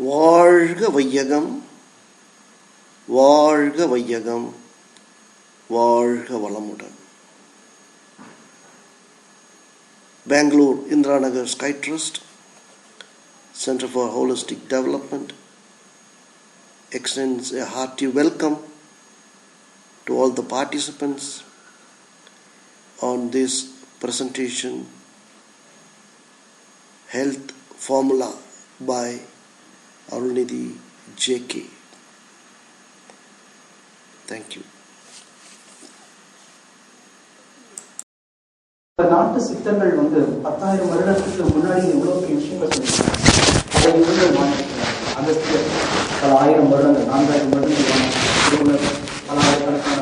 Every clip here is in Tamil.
வாழ்க வையகம், வாழ்க வையகம், வாழ்க வளமுடன். Bangalore Indiranagar Sky Trust Center for Holistic Development extends a hearty welcome to all the participants on this presentation, Health Formula by Arunidhi J.K. Thank you. நாட்டு சித்தர்கள் 10,000 வருடத்துக்கு முன்னாடி எவ்வளோ பெரிய விஷயங்கள் சொல்லியிருக்காங்க. அதை இவர்கள் வாழ்ந்துருக்கிறாங்க. அகஸ்தியர் பல 1000 வருடங்கள், 4000 வருடங்கள் வாழ்ந்தார். பல ஆயிரக்கணக்கான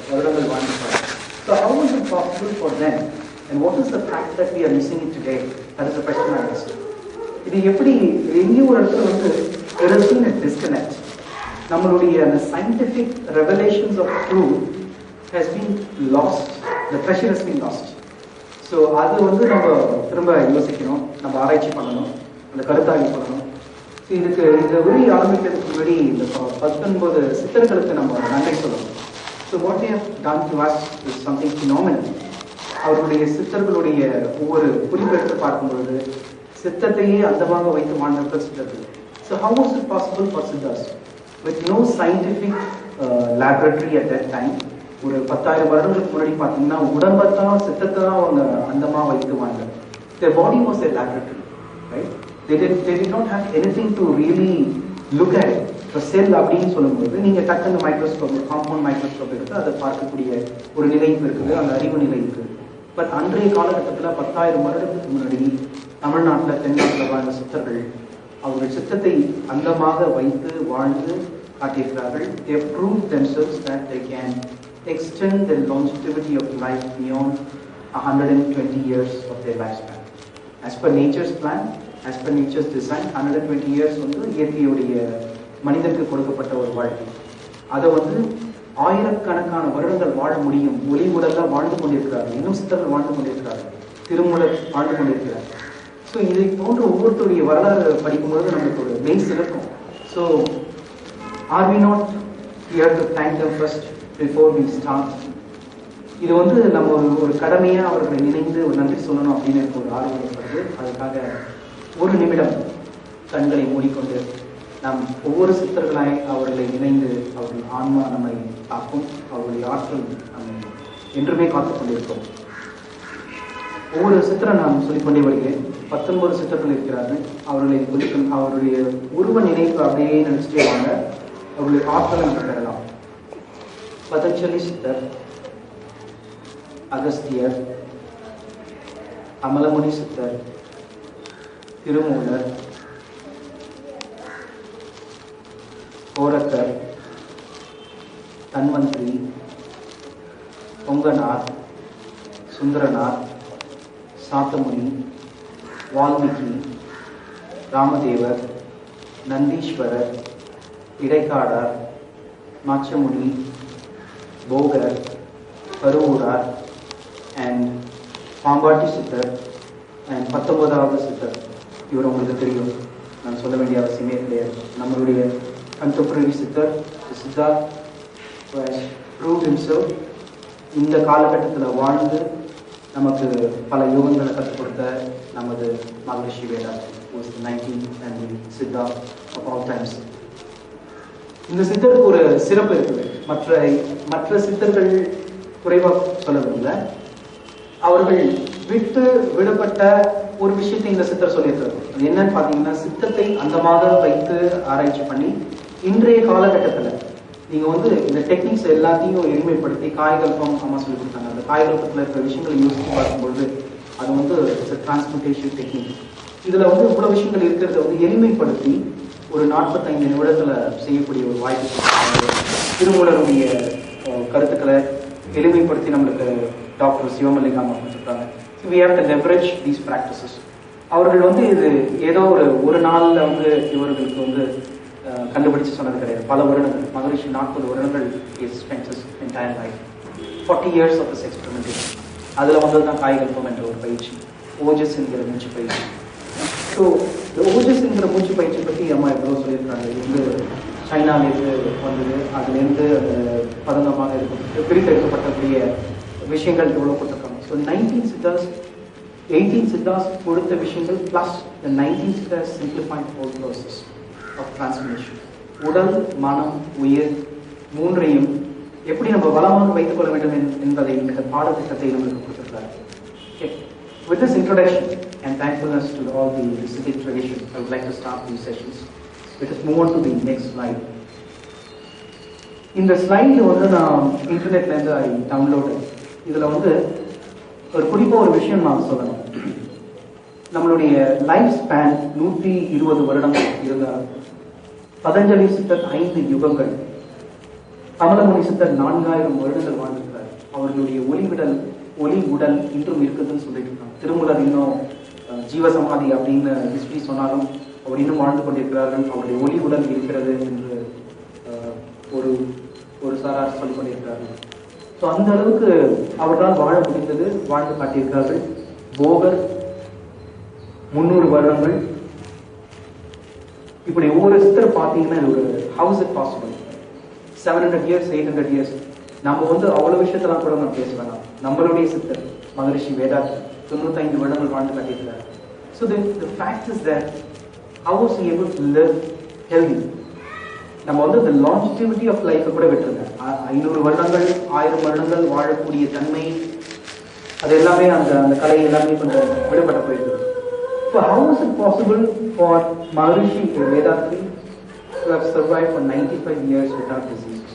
வருடங்கள் வாழ்ந்துருக்கிறார். So how is it possible for them? And what is the fact that we are missing it today? That is the question I asked. இது எப்படி எங்கேயும் ஒரு இடத்துல there has been a disconnect. நம்மளுடைய அந்த scientific revelations of truth has been lost. The treasure has been lost. So அது நம்ம திரும்ப யோசிக்கணும், நம்ம ஆராய்ச்சி பண்ணணும், அந்த கருத்தாய்வு பண்ணணும். ஸோ இதுக்கு இந்த உரை ஆரம்பிக்கிறதுக்கு முன்னாடி இந்த 19 சித்தர்களுக்கு நம்ம நன்றி சொல்லணும். So what we have done to us is something phenomenal. அவருடைய சித்தர்களுடைய ஒவ்வொரு குறிப்பெடுத்து பார்க்கும்பொழுது சித்தத்தையே அந்தமாக வைத்து வாழ்ந்தவர்கள் சித்தர்கள். So how was it possible for Siddhars with no scientific laboratory at that time? ஒரு 10,000 வருடங்களுக்கு முன்னாடி பார்த்தீங்கன்னா உடம்பத்தான் சித்தத்தை தான் அவங்க அந்தமாக வைத்துவாங்க. Their body was a laboratory, right? They did not have anything to really look at. இப்போ செல் அப்படின்னு சொல்லும்போது நீங்கள் டக்குன்னு மைக்ரோஸ்கோப், காம்பவுண்ட் மைக்ரோஸ்கோப் எடுத்து அதை பார்க்கக்கூடிய ஒரு நிலைப்பு இருக்குது, அந்த அறிவு நிலை இருக்குது. பட் அன்றைய காலகட்டத்தில் 10,000 வருடத்துக்கு முன்னாடி தமிழ்நாட்டில், தென்னாட்டில் வாழ்ந்த சித்தர்கள் அவர்கள் சித்தத்தை அந்தமாக வைத்து வாழ்ந்து காட்டியிருக்கிறார்கள். They have proved themselves that they can extend the longevity of life beyond 120 years of their lifespan. As per nature's plan, as per nature's design, 120 years இயற்கையுடைய மனிதனுக்கு கொடுக்கப்பட்ட ஒரு வாழ்க்கை. அதை ஆயிரக்கணக்கான வருடங்கள் வாழ முடியும். ஒளி உடல்ல வாழ்ந்து கொண்டிருக்கிறார்கள், இன்னும் சித்தர்கள் வாழ்ந்து கொண்டிருக்கிறார்கள், திருமூலர் வாழ்ந்து கொண்டிருக்கிறார். ஸோ இதை போன்ற ஒவ்வொருத்தருடைய வரலாறு படிக்கும்போது நமக்கு ஒரு மெய் சிறக்கும். So are we not here to thank them first before we start? இது நம்ம ஒரு கடமையா அவர்களை நினைந்து ஒரு நன்றி சொல்லணும் அப்படின்னு எனக்கு ஒரு ஆர்வம் ஏற்படுது. அதுக்காக ஒரு நிமிடம் கண்களை மூடிக்கொண்டு நாம் ஒவ்வொரு சித்தர்களாய் அவர்களை நினைந்து அவர்கள் ஆன்மா நம்மை காக்கும், அவர்களுடைய ஆற்றல் நம்மை என்றுமே காத்துக் கொண்டிருக்கிறோம். ஒவ்வொரு சித்தரை நான் சொல்லிக்கொண்டே வருகிறேன். 19 சித்தர்கள் இருக்கிறார்கள். அவருடைய உருவ நினைப்பு அப்படியே நினைச்சிட்டே வாங்க, அவருடைய ஆற்றலை நம்ம பெறலாம். பதஞ்சலி சித்தர், அகஸ்தியர், அமலமுனி சித்தர், திருமூலர், கோரக்கர், தன்வந்திரி, பொங்கனார், சுந்தரனார், சாத்தமுனி, வால்மீகி, ராமதேவர், நந்தீஸ்வரர், இடைக்காடார், மாச்சமுனி, போகர், கருவூரார் அண்ட் பாம்பாட்டி சித்தர் அண்ட் 19வது சித்தர். இவர் உங்களுக்கு தெரியும், நான் சொல்ல வேண்டிய அவசியமே கிடையாது. நம்மளுடைய கண்டெம்பரரி சித்தர் சித்தார்த் ப்ரூவ்ட் himself. இந்த காலகட்டத்தில் வாழ்ந்து நமக்கு பல யோகங்களை கற்றுக் கொடுத்த நமது மகரிஷி Vethathiri was the 19th and the Siddharth of all times. இந்த சித்தருக்கு ஒரு சிறப்பு இருக்குது. மற்ற சித்தர்கள் குறைவாக சொல்லவில்லை. அவர்கள் விடப்பட்ட ஒரு விஷயத்தை இந்த சித்தர் சொல்லியிருக்காரு. அது என்னன்னு பார்த்தீங்கன்னா, சித்தத்தை அந்தமாக வைத்து ஆராய்ச்சி பண்ணி இன்றைய காலகட்டத்தில் நீங்கள் இந்த டெக்னிக்ஸ் எல்லாத்தையும் எளிமைப்படுத்தி காய்கல்பம் அம்மா சொல்லி கொடுத்தாங்க. அந்த காய்கல்பத்தில் இருக்கிற விஷயங்களை யோசித்து பார்க்கும்பொழுது அது டிரான்ஸ்மிட்டேஷன் டெக்னிக். இதில் இவ்வளோ விஷயங்கள் இருக்கிறத எளிமைப்படுத்தி ஒரு 45 நிமிடத்தில் செய்யக்கூடிய ஒரு வாய்ப்பு. திருமூலருடைய கருத்துக்களை எளிமைப்படுத்தி நம்மளுக்கு டாக்டர் சிவமல்லிகாமா கொடுத்துருக்காங்க. we have to leverage these practices. அவர்கள் இது ஏதோ ஒரு நாளில் இவர்களுக்கு கண்டுபிடிச்சு சொன்னது கிடையாது. பல வருடங்கள், மகரிஷி 40 வருடங்கள் is spent his entire life, 40 years of this experimentation. அதில் தான் காய்கல்பம் என்ற ஒரு பயிற்சி, ஓஜஸ் என்கிற மூச்சு பயிற்சி. ஸோ இந்த ஓஜஸ்ங்கிற மூச்சு பயிற்சி பற்றி அம்மா எவ்வளோ சைனாலேருந்து வந்தது, அதுலேருந்து அந்த பதங்கமாக இருக்க பிரித்தெடுக்கப்பட்டக்கூடிய விஷயங்கள் எவ்வளோ கொடுத்துருக்காங்க. ஸோ 19 சித்தாஸ் 18 சித்தாஸ் கொடுத்த விஷயங்கள் plus the 19 சித்தாஸ் simplified whole process of transformation. உடல், மனம், உயிர் மூன்றையும் எப்படி நம்ம வளமாக வைத்துக் கொள்ள வேண்டும் என்பதை இந்த பாடத்திட்டத்தை நம்மளுக்கு கொடுத்திருக்கிறார். Okay. With this introduction and thankfulness to all the Siddhic tradition, I would like to start these sessions. Let us move on to the next slide. இந்த ஸ்லைடில் வந்து நான் இன்டர்நெட்லேருந்து ஐ டவுன்லோடு. இதில் வந்து ஒரு குறிப்பாக ஒரு விஷயம் நான் சொல்லணும். நம்மளுடைய லைஃப் ஸ்பேன் 120 வருடங்கள் இருந்தால், பதஞ்சலி சித்தர் 5 யுகங்கள், கமலமுனி சித்தர் 4000 வருடங்கள் வாழ்ந்திருக்கிறார். அவர்களுடைய ஒளி உடல் இன்றும் இருக்குதுன்னு சொல்லிட்டு இருக்காங்க. திருமூலர் இன்னும் ஜீவசமாதி அப்படின்னு ஹிஸ்டரி சொன்னாலும் அவர் இன்னும் வாழ்ந்து கொண்டிருக்கிறார்கள், அவருடைய ஒளி உடல் இருக்கிறது என்று ஒரு சாரார் சொல்லிக் கொண்டிருக்கிறார்கள். ஸோ அந்த அளவுக்கு அவர்களால் வாழ முடிந்தது, வாழ்ந்து காட்டியிருக்கிறார்கள். போகர் 300 வருடங்கள். இப்படி ஒவ்வொரு சித்தர் பார்த்தீங்கன்னா ஒரு how's it possible 700 years 800 years. நம்ம வந்து அவ்வளவு விஷயத்தெல்லாம் கூட நம்ம பேச வேணாம். நம்மளுடைய சித்தர் மகரிஷி வேதாத் 95 வருடங்கள் வாழ்ந்து காட்டியிருக்கிறார். So the fact is that how was he able to live healthy? நம்ம வந்து the longevity of life கூட விட்டுருங்க. 500 வருடங்கள் 1000 வருடங்கள் வாழக்கூடிய தன்மை, அது எல்லாமே அந்த கலை எல்லாமே கொஞ்சம் விடுபட்ட போயிருக்கு. So how was it possible for Maharishi Vethathiri to have survived for 95 years without diseases?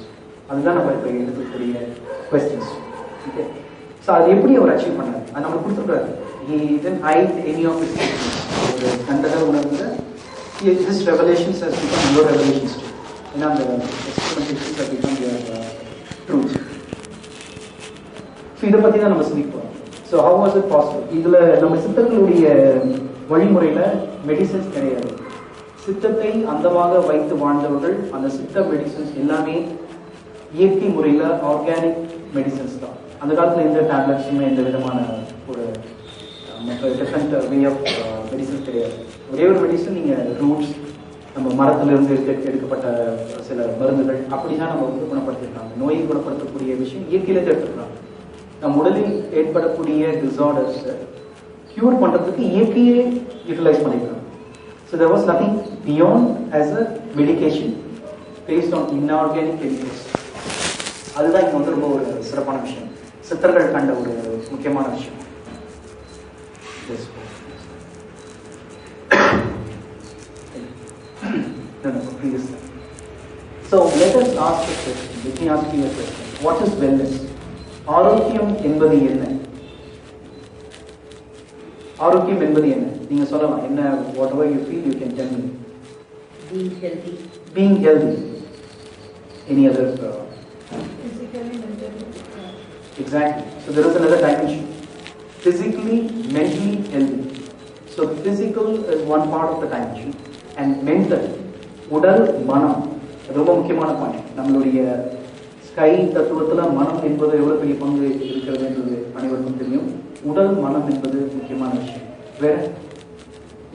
அதுதான் நம்ம இப்போ எடுக்கக்கூடிய questions. Okay. ஸோ அது எப்படி அவர் அச்சீவ் பண்ணார்? அது நம்ம கொடுத்துருக்காரு. He didn't hide any of his secrets. ஒரு கண்டகர் உணர்ந்த his revelations has become your revelations too. ஏன்னா அந்த experimentations have become your truth. So இதை பற்றி தான் நம்ம சிந்திப்போம். So how was it possible? இதில் நம்ம சித்தர்களுடைய வழிமுறையில் மெடிசன்ஸ் கிடையாது. சித்தத்தை அந்தமாக வைத்து வாழ்ந்தவர்கள் அந்த சித்த மெடிசன்ஸ் எல்லாமே இயற்கை முறையில் ஆர்கானிக் மெடிசன்ஸ் தான். அந்த காலத்தில் எந்த டேப்லெட்ஸுமே எந்த விதமான ஒரு டிஃப்ரெண்ட் வே ஆஃப் மெடிசன்ஸ் கிடையாது. ஒரே ஒரு மெடிசன் நீங்கள் ரூட்ஸ், நம்ம மரத்திலிருந்து எடுக்கப்பட்ட சில மருந்துகள் அப்படி தான் நம்ம வந்து குணப்படுத்திருக்காங்க. நோயை குணப்படுத்தக்கூடிய விஷயம் இயற்கையிலேருந்து எடுத்துருக்காங்க. நம் உடலில் ஏற்படக்கூடிய டிசார்டர்ஸ் கியூர் பண்ணுறதுக்கு இயற்கையே யூட்டிலைஸ் பண்ணியிருக்காங்க. So there was nothing beyond as a medication based on inorganic chemicals. அதுதான் இங்கே வந்து ரொம்ப ஒரு சிறப்பான விஷயம், சித்தர்கள் கண்ட ஒரு முக்கியமான விஷயம். So let us ask a question. Let me ask you a question. What is wellness? ஆரோக்கியம் என்பது என்ன? ஆரோக்கியம் என்பது என்ன? நீங்க சொல்லலாம். என்ன? whatever you feel you can tell me. Being healthy. Being healthy. Any other? Physically, mentally. Exactly. So there is another dimension. Physically, mentally healthy. So physical is one part of the dimension, and mental, உடல், மனம், ரொம்ப முக்கியமான பாயிண்ட். நம்மளுடைய ஸ்கை தத்துவத்தில் மனம் என்பது எவ்வளோ பெரிய பங்கு இருக்கிறது என்பது அனைவருக்கும் தெரியும். உடல், மனம் என்பது முக்கியமான விஷயம். வேற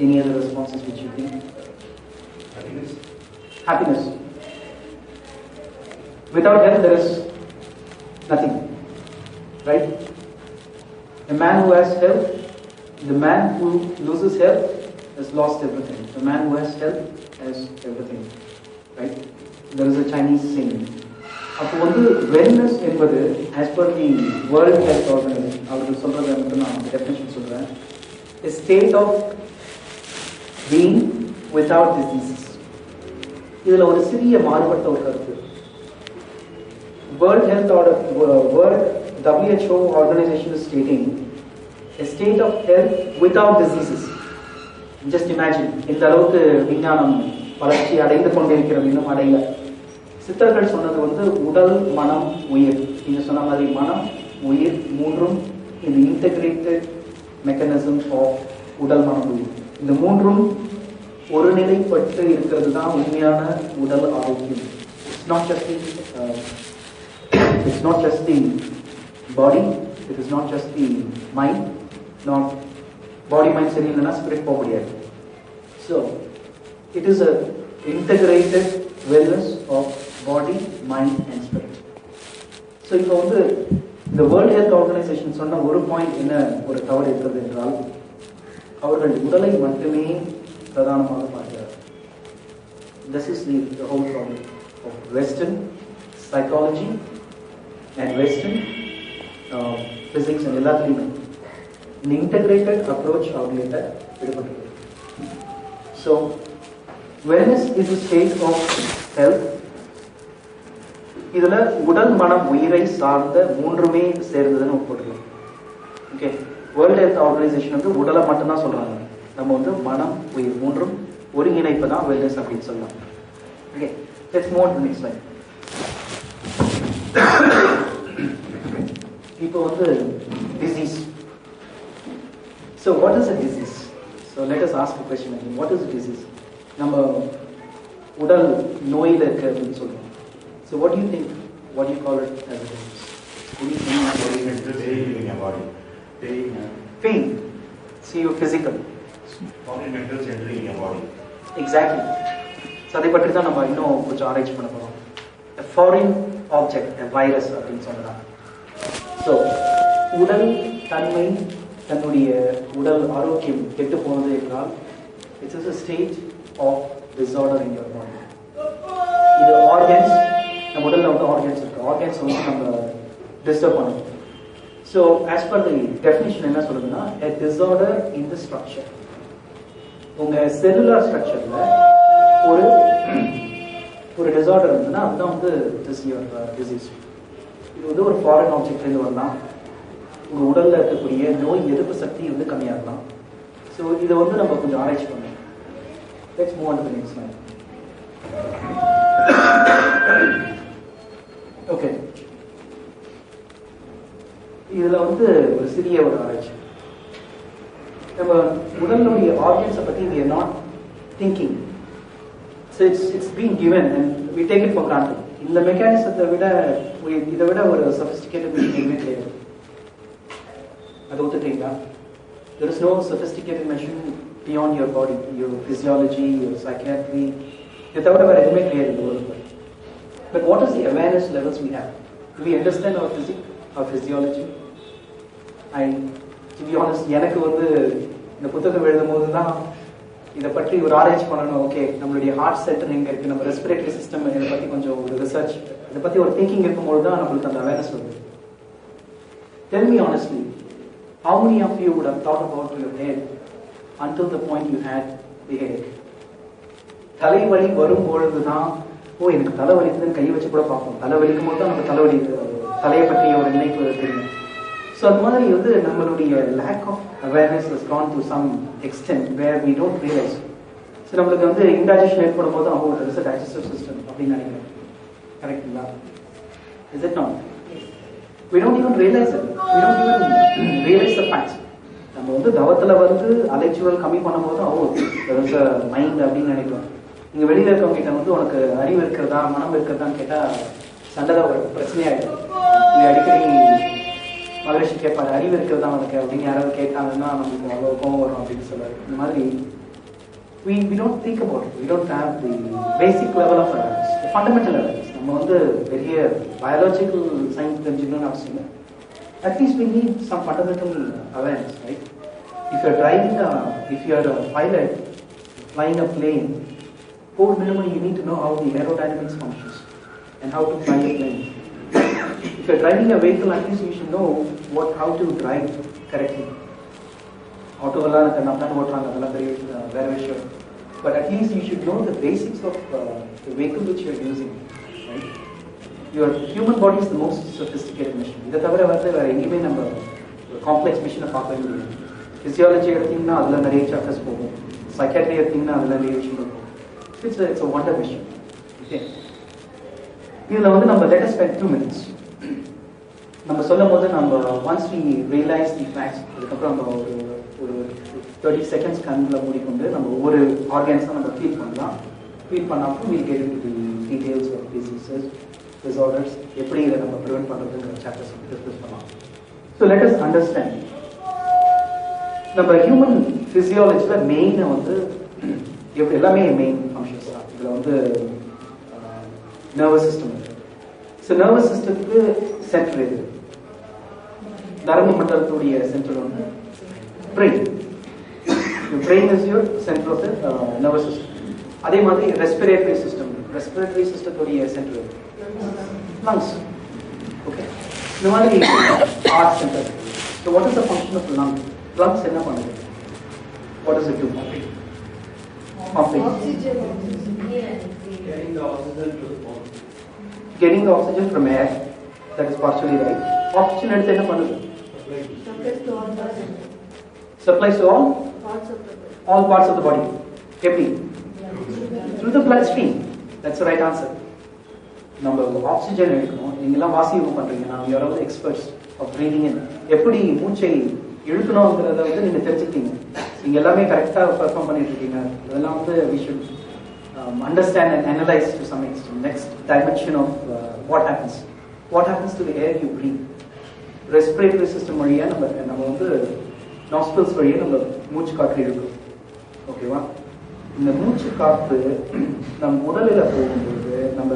any other responses which you think? Happiness. Without health there is nothing, right? A man who has health, the man who loses health has lost everything. The man who has health has everything, right? There is a Chinese saying. அப்போ வந்து wellness என்பது as per the World Health Organization, அவர்கள் சொல்றதை மட்டும் நான் டெஃபினிஷன் சொல்றேன், a state of being without diseases. இதுல ஒரு சிறிய மாறுபட்ட ஒரு கருத்து. World WHO organization is stating a state of health without diseases. Just imagine, இந்த அளவுக்கு விஞ்ஞானம் வளர்ச்சி அடைந்து கொண்டிருக்கிறது, இன்னும் அடையல. சித்தர்கள் சொன்னது வந்து உடல், மனம், உயிர். நீங்க சொன்ன மாதிரி மனம், உயிர் மூன்றும் இந்த இன்டகிரேட்டட் மெக்கானிசம் ஆஃப் உடல், மனம், உயிர். இந்த மூன்றும் ஒருநிலைப்பட்டு இருக்கிறது தான் உண்மையான உடல் ஆரோக்கியம். It's not just the body, it is not just the mind. Not body, mind சரியில்லைன்னா ஸ்பிரிட் போக முடியாது. So it is a integrated wellness of body, mind and spirit. So இப்போ வந்து இந்த வேர்ல்ட் ஹெல்த் ஆர்கனைசேஷன் சொன்ன ஒரு பாயிண்ட் என்ன ஒரு தவறு இருக்கிறது என்றால் அவர்கள் உடலை மட்டுமே பிரதானமாக பார்க்கிறார். This is the whole problem of Western psychology and Western physics and எல்லாத்துலேயுமே இந்த இன்டகிரேட்டட் அப்ரோச் அவங்ககிட்ட விடுபட்டு. So wellness is a state of health. இதுல உடல் மனம் உயிரை சார்ந்த மூன்றுமே சேர்ந்ததுன்னு போட்டுக்கலாம். ஓகே, வேர்ல்ட் ஹெல்த் ஆர்கனைசேஷன் வந்து உடலை மட்டும்தான் சொல்றாங்க, நம்ம வந்து மனம் உயிர் மூன்றும் ஒருங்கிணைப்பு தான் வெல்னஸ் அப்படின்னு சொல்லலாம். Okay, let's move on to next slide. இப்போ வந்து disease. So what is a disease? So let us ask a question again. What is a disease? நம்ம உடல் நோயில் இருக்கு அப்படின்னு சொல்லுவோம். So what do you think? What do you call it as a disease? What do you think? Pain in your body. Pain. See, you're physical. Foreign metals entering in your body. Exactly. So அதை பற்றி தான் நம்ம இன்னும் கொஞ்சம் ஆராய்ச்சி பண்ண போறோம். A foreign object, a virus அப்படின்னு சொல்லலாம். So உடல் தன்மை, தன்னுடைய உடல் ஆரோக்கியம் கெட்டு போனது என்றால் it is a state of disorder in your body. இது ஆர்கன்ஸ், நம்ம உடல்ல வந்து ஆர்கன்ஸ் இருக்கு, ஆர்கன்ஸ் வந்து நம்ம டிஸ்டர்ப் பண்ணுவோம். So as per the definition என்ன சொல்லுதுன்னா a disorder in the structure. உங்க செல்லுலார் ஸ்ட்ரக்சர்ல ஒரு டிசார்டர் இருந்ததுன்னா அதுதான் வந்து டிசீஸ். இது வந்து ஒரு ஃபாரின் ஆப்ஜெக்ட்லேருந்து வரலாம், உங்க உடல்ல இருக்கக்கூடிய நோய் எதிர்ப்பு சக்தி வந்து கம்மியாக இருக்கலாம். ஸோ இதை வந்து நம்ம கொஞ்சம் ஆராய்ச்சி பண்ணணும். Let's move on to the next slide. Okay. இதுல வந்து ஒரு சிறிய ஒரு ஆராய்ச்சி. நம்ம உடலுடைய ஆர்கன்ஸை பத்தி we are not thinking. So it's being given and we take it for granted. இந்த மெக்கானிசத்தை விட இதை விட ஒரு sophisticated machine கிடையாது. அதை ஒத்துட்டீங்களா? There is no sophisticated machine beyond your body, your physiology, your psychiatry. இதை தவிர வேற எதுவுமே கிடையாது இந்த உலகத்தில். But what is the awareness levels we have? Do we understand our physics, our physiology? To be honest, எனக்கு வந்து இந்த புத்தகம் எழுதும் போது தான் இதை பற்றி ஒரு ஆராய்ச்சி பண்ணணும். ஓகே, நம்மளுடைய ஹார்ட் சென்டர் எங்கே இருக்குது, நம்ம ரெஸ்பிரேட்டரி சிஸ்டம் இதை பற்றி கொஞ்சம் ஒரு ரிசர்ச், இதை பற்றி ஒரு திங்கிங் இருக்கும்போது தான் நம்மளுக்கு அந்த அவேர்னஸ் வருது. Tell me honestly, how many of you would have thought about your head until the point you had the headache? தலைவலி வரும்பொழுது தான் எனக்கு தலைவலிக்குதுன்னு கை வச்சு கூட பார்ப்போம். தலைவலிக்கும் போது தான் நம்ம தலையை பற்றிய ஒரு நினைப்பு தெரியும். ஸோ அது மாதிரி வந்து நம்மளுடைய lack of awareness has gone to some extent where we don't realise. So நம்மளுக்கு வந்து இன்டைஜஷன் ஏற்படும் போது அவங்க இஸ் அ டைஜஸ்டிவ் சிஸ்டம் அப்படின்னு நினைக்கிறேன். கரெக்டுங்களா? Is it not? We don't even realize it. We don't even realize the facts. நம்ம வந்து தவத்துல வந்து அலைச்சுவல் கம்மி பண்ணும்போது there is a mind அப்படின்னு நினைக்கிறோம். நீங்க வெளியில இருக்கவங்க கிட்ட வந்து உனக்கு அறிவு இருக்கிறதா மனம் இருக்கிறதான்னு கேட்டா சண்டை தான் வரும், பிரச்சனையாயிடும். இது அடிக்கடி மகரிஷி கேட்பாரு, அறிவு இருக்கிறதா உனக்கு அப்படின்னு யாராவது கேட்டாங்கன்னா நமக்கு அவ்வளோ கோவம் வரும் அப்படின்னு சொல்லுவாரு. இந்த மாதிரி we don't think about it. We don't have the basic level of awareness, the fundamental awareness. நம்ம வந்து பெரிய biological science தெரிஞ்சுக்கணும்னு அவசியம் இல்லை. At least we need some fundamental awareness, right? If you're a pilot flying a plane, core minimum you need to know how the aerodynamics functions and how to fly a plane. If you're driving a vehicle, at least you should know how to drive correctly. Auto-vala kannappan otranga adala vera vishayam. But at least you should know the basics of the vehicle which you're using, right? Your human body is the most sophisticated machine. இதை தவிர வந்து வேற எங்கேயுமே நம்ம காம்ப்ளெக்ஸ் மிஷினை பார்க்கவே முடியாது. ஃபிசியாலஜி எடுத்தீங்கன்னா அதில் நிறைய சாப்டர்ஸ் போகும், சைக்காட்ரி எடுத்தீங்கன்னா அதில் நிறைய விஷயங்கள் போகும். It's a wonder machine. Okay, இதில் வந்து நம்ம let us spend 2 minutes. நம்ம சொல்லும் போது நம்ம once we realize the facts, அதுக்கப்புறம் நம்ம ஒரு 30 seconds கண்ணில் மூடிக்கொண்டு நம்ம ஒவ்வொரு ஆர்கன்ஸாக நம்ம ஃபீல் பண்ணலாம். ஃபீல் பண்ணாமல் we'll get into the details of diseases, disorders, எப்படி இதை நம்ம ப்ரிவென்ட் பண்ணுறதுங்கிற சாப்டர்ஸ் டிஸ்கஸ் பண்ணலாம். ஸோ லெட் அஸ் அண்டர்ஸ்டாண்ட், நம்ம ஹியூமன் ஃபிசியாலஜியில் மெயினை வந்து எப்படி எல்லாமே மெயின் ஃபங்க்ஷன்ஸ் தான். இதில் வந்து நர்வஸ் சிஸ்டம். ஸோ நர்வஸ் சிஸ்டத்துக்கு சென்டர் எது? நரம்பு மண்டலத்துடைய சென்டர் வந்து brain. Brain is your centre of the nervous system. அதே மாதிரி ரெஸ்பிரேட்டரி சிஸ்டம். ரெஸ்பிரேட்டரி சிஸ்டத்துடைய சென்டர் லங்ஸ். ஓகே, இந்த மாதிரி heart centre. So what is the function of lung? Lungs என்ன பண்ணுது? What is it to? Pumping. Getting the oxygen from air. That is partially right. Oxygen எடுத்து என்ன பண்ணுது? Supplies to all parts of the body. எப்படி? Through the blood stream. That's the right answer. நம்ம ஆக்சிஜன் எடுக்கணும். நீங்களாம் வாசியம் பண்றீங்க. We are all experts of breathing in. எப்படி மூச்சை இழுக்கணுங்கிறத வந்து நீங்க தெரிஞ்சுக்கிட்டீங்க. நீங்க எல்லாமே கரெக்டா பெர்ஃபார்ம் பண்ணிட்டு இருக்கீங்க. அதெல்லாம் வந்து we should understand and analyze to some extent. Next dimension of what happens to the air you breathe. Respiratory system வழியா நம்ம வந்து nostrils வழியா நம்ம மூச்சு காற்று இழுக்கிறோம். ஓகேவா? இந்த மூச்சு காற்று நம்ம உடலில் போகும்போது, நம்ம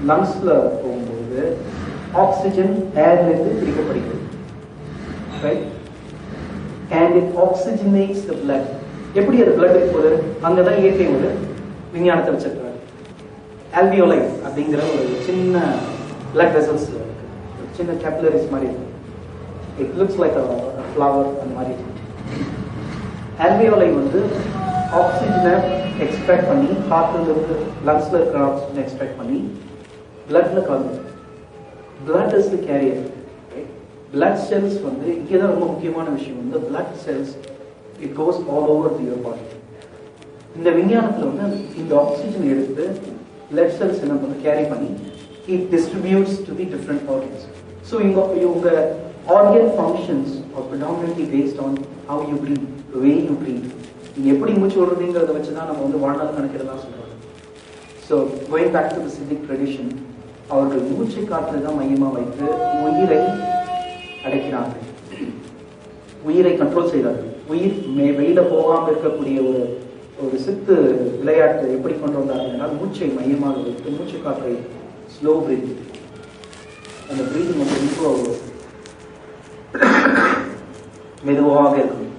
லங்ஸ்ல போகும்போது ஆக்சிஜன் ஏர்ல இருந்து பிரிக்கப்படுகிறது. Right? And it oxygenates the blood. எப்படி அது blood போகுது? அங்கதான் இயற்கை ஒரு விஞ்ஞானத்தை வச்சிருக்காரு. alveoli அப்படிங்கிற ஒரு சின்ன blood vessels இருக்கு. சின்ன capillaries மாதிரி இருக்கு. It looks like a flower அந்த மாதிரி. alveoli வந்து ஆக்சிஜனை எக்ஸ்ட்ராக்ட் பண்ணி ஹார்ட்ல இருந்து லங்ஸ்ல இருக்கிற ஆக்சிஜனை எக்ஸ்ட்ராக்ட் பண்ணி bloodல கலந்து. blood is the carrier. Blood cells வந்து இங்கதான் ரொம்ப முக்கியமான விஷயம் வந்து blood cells it goes all over to your body. இந்த விஞ்ஞானத்துல வந்து இந்த ஆக்சிஜன் எடுத்து blood cells என்ன பண்ண கேரி பண்ணி it distributes to the different organs. So your organ functions are predominantly based on how you breathe, the way you breathe. நீங்க எப்படி மூச்சு விடுறீங்கறத வச்சு தான் நம்ம வந்து வாழ்நாள் கணக்கிடலாம் சொல்றோம். So going back to the Siddhic tradition, அவர்கள் மூச்சு காற்றை தான் மையமா வைத்து உயிரை அடைக்கிறார்கள், உயிரை கண்ட்ரோல் செய்கிறார்கள். உயிர் வெளியில போகாமல் இருக்கக்கூடிய ஒரு சித்து விளையாட்டு எப்படி கொண்டு வந்தார்கள்? மூச்சை மையமாக வைத்து மூச்சு காற்றை ஸ்லோ பிரீதிங், அந்த பிரீதிங் வந்து ரொம்ப மெதுவாக இருக்கும்.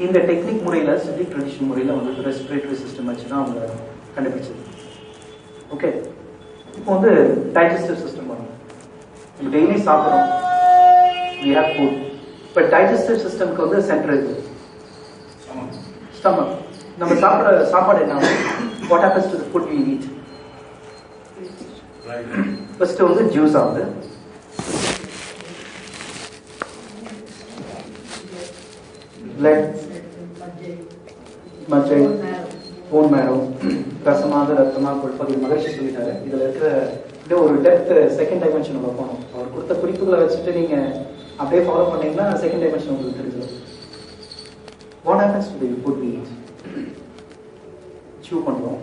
இந்த டெக்னிக் முறையில சித்திக் ட்ரெடிஷன் முறையில வந்து ரெஸ்பிரேட்டரி சிஸ்டம் வச்சுதான் அவங்க கண்டுபிடிச்சது. ஓகே, இப்போ வந்து டைஜஸ்டிவ் சிஸ்டம் வரும். நம்ம டெய்லி சாப்பிட்றோம், we have food, but digestive systemக்கு வந்து சென்டர் இருக்கு, stomach. நம்ம சாப்பிடுற சாப்பாடு என்ன? what happens to the food we eat? first வந்து ஜூஸ் ஆகுது, blood, மஜ்ஜை, bone marrow, ரசமாக ரத்தமாக கொடுப்பது மகிழ்ச்சி சொல்லிட்டாரு. இதுல இருக்கிற ஒரு டெப்த் செகண்ட் டைமென்ஷன் போகணும். அவர் கொடுத்த குறிப்புகளை வச்சுட்டு நீங்க அப்படியே ஃபாலோ பண்ணீங்கன்னா செகண்ட் டைமென்ஷன் உங்களுக்கு தெரிஞ்சிடும். What happens to the food we eat? Chew பண்றோம்,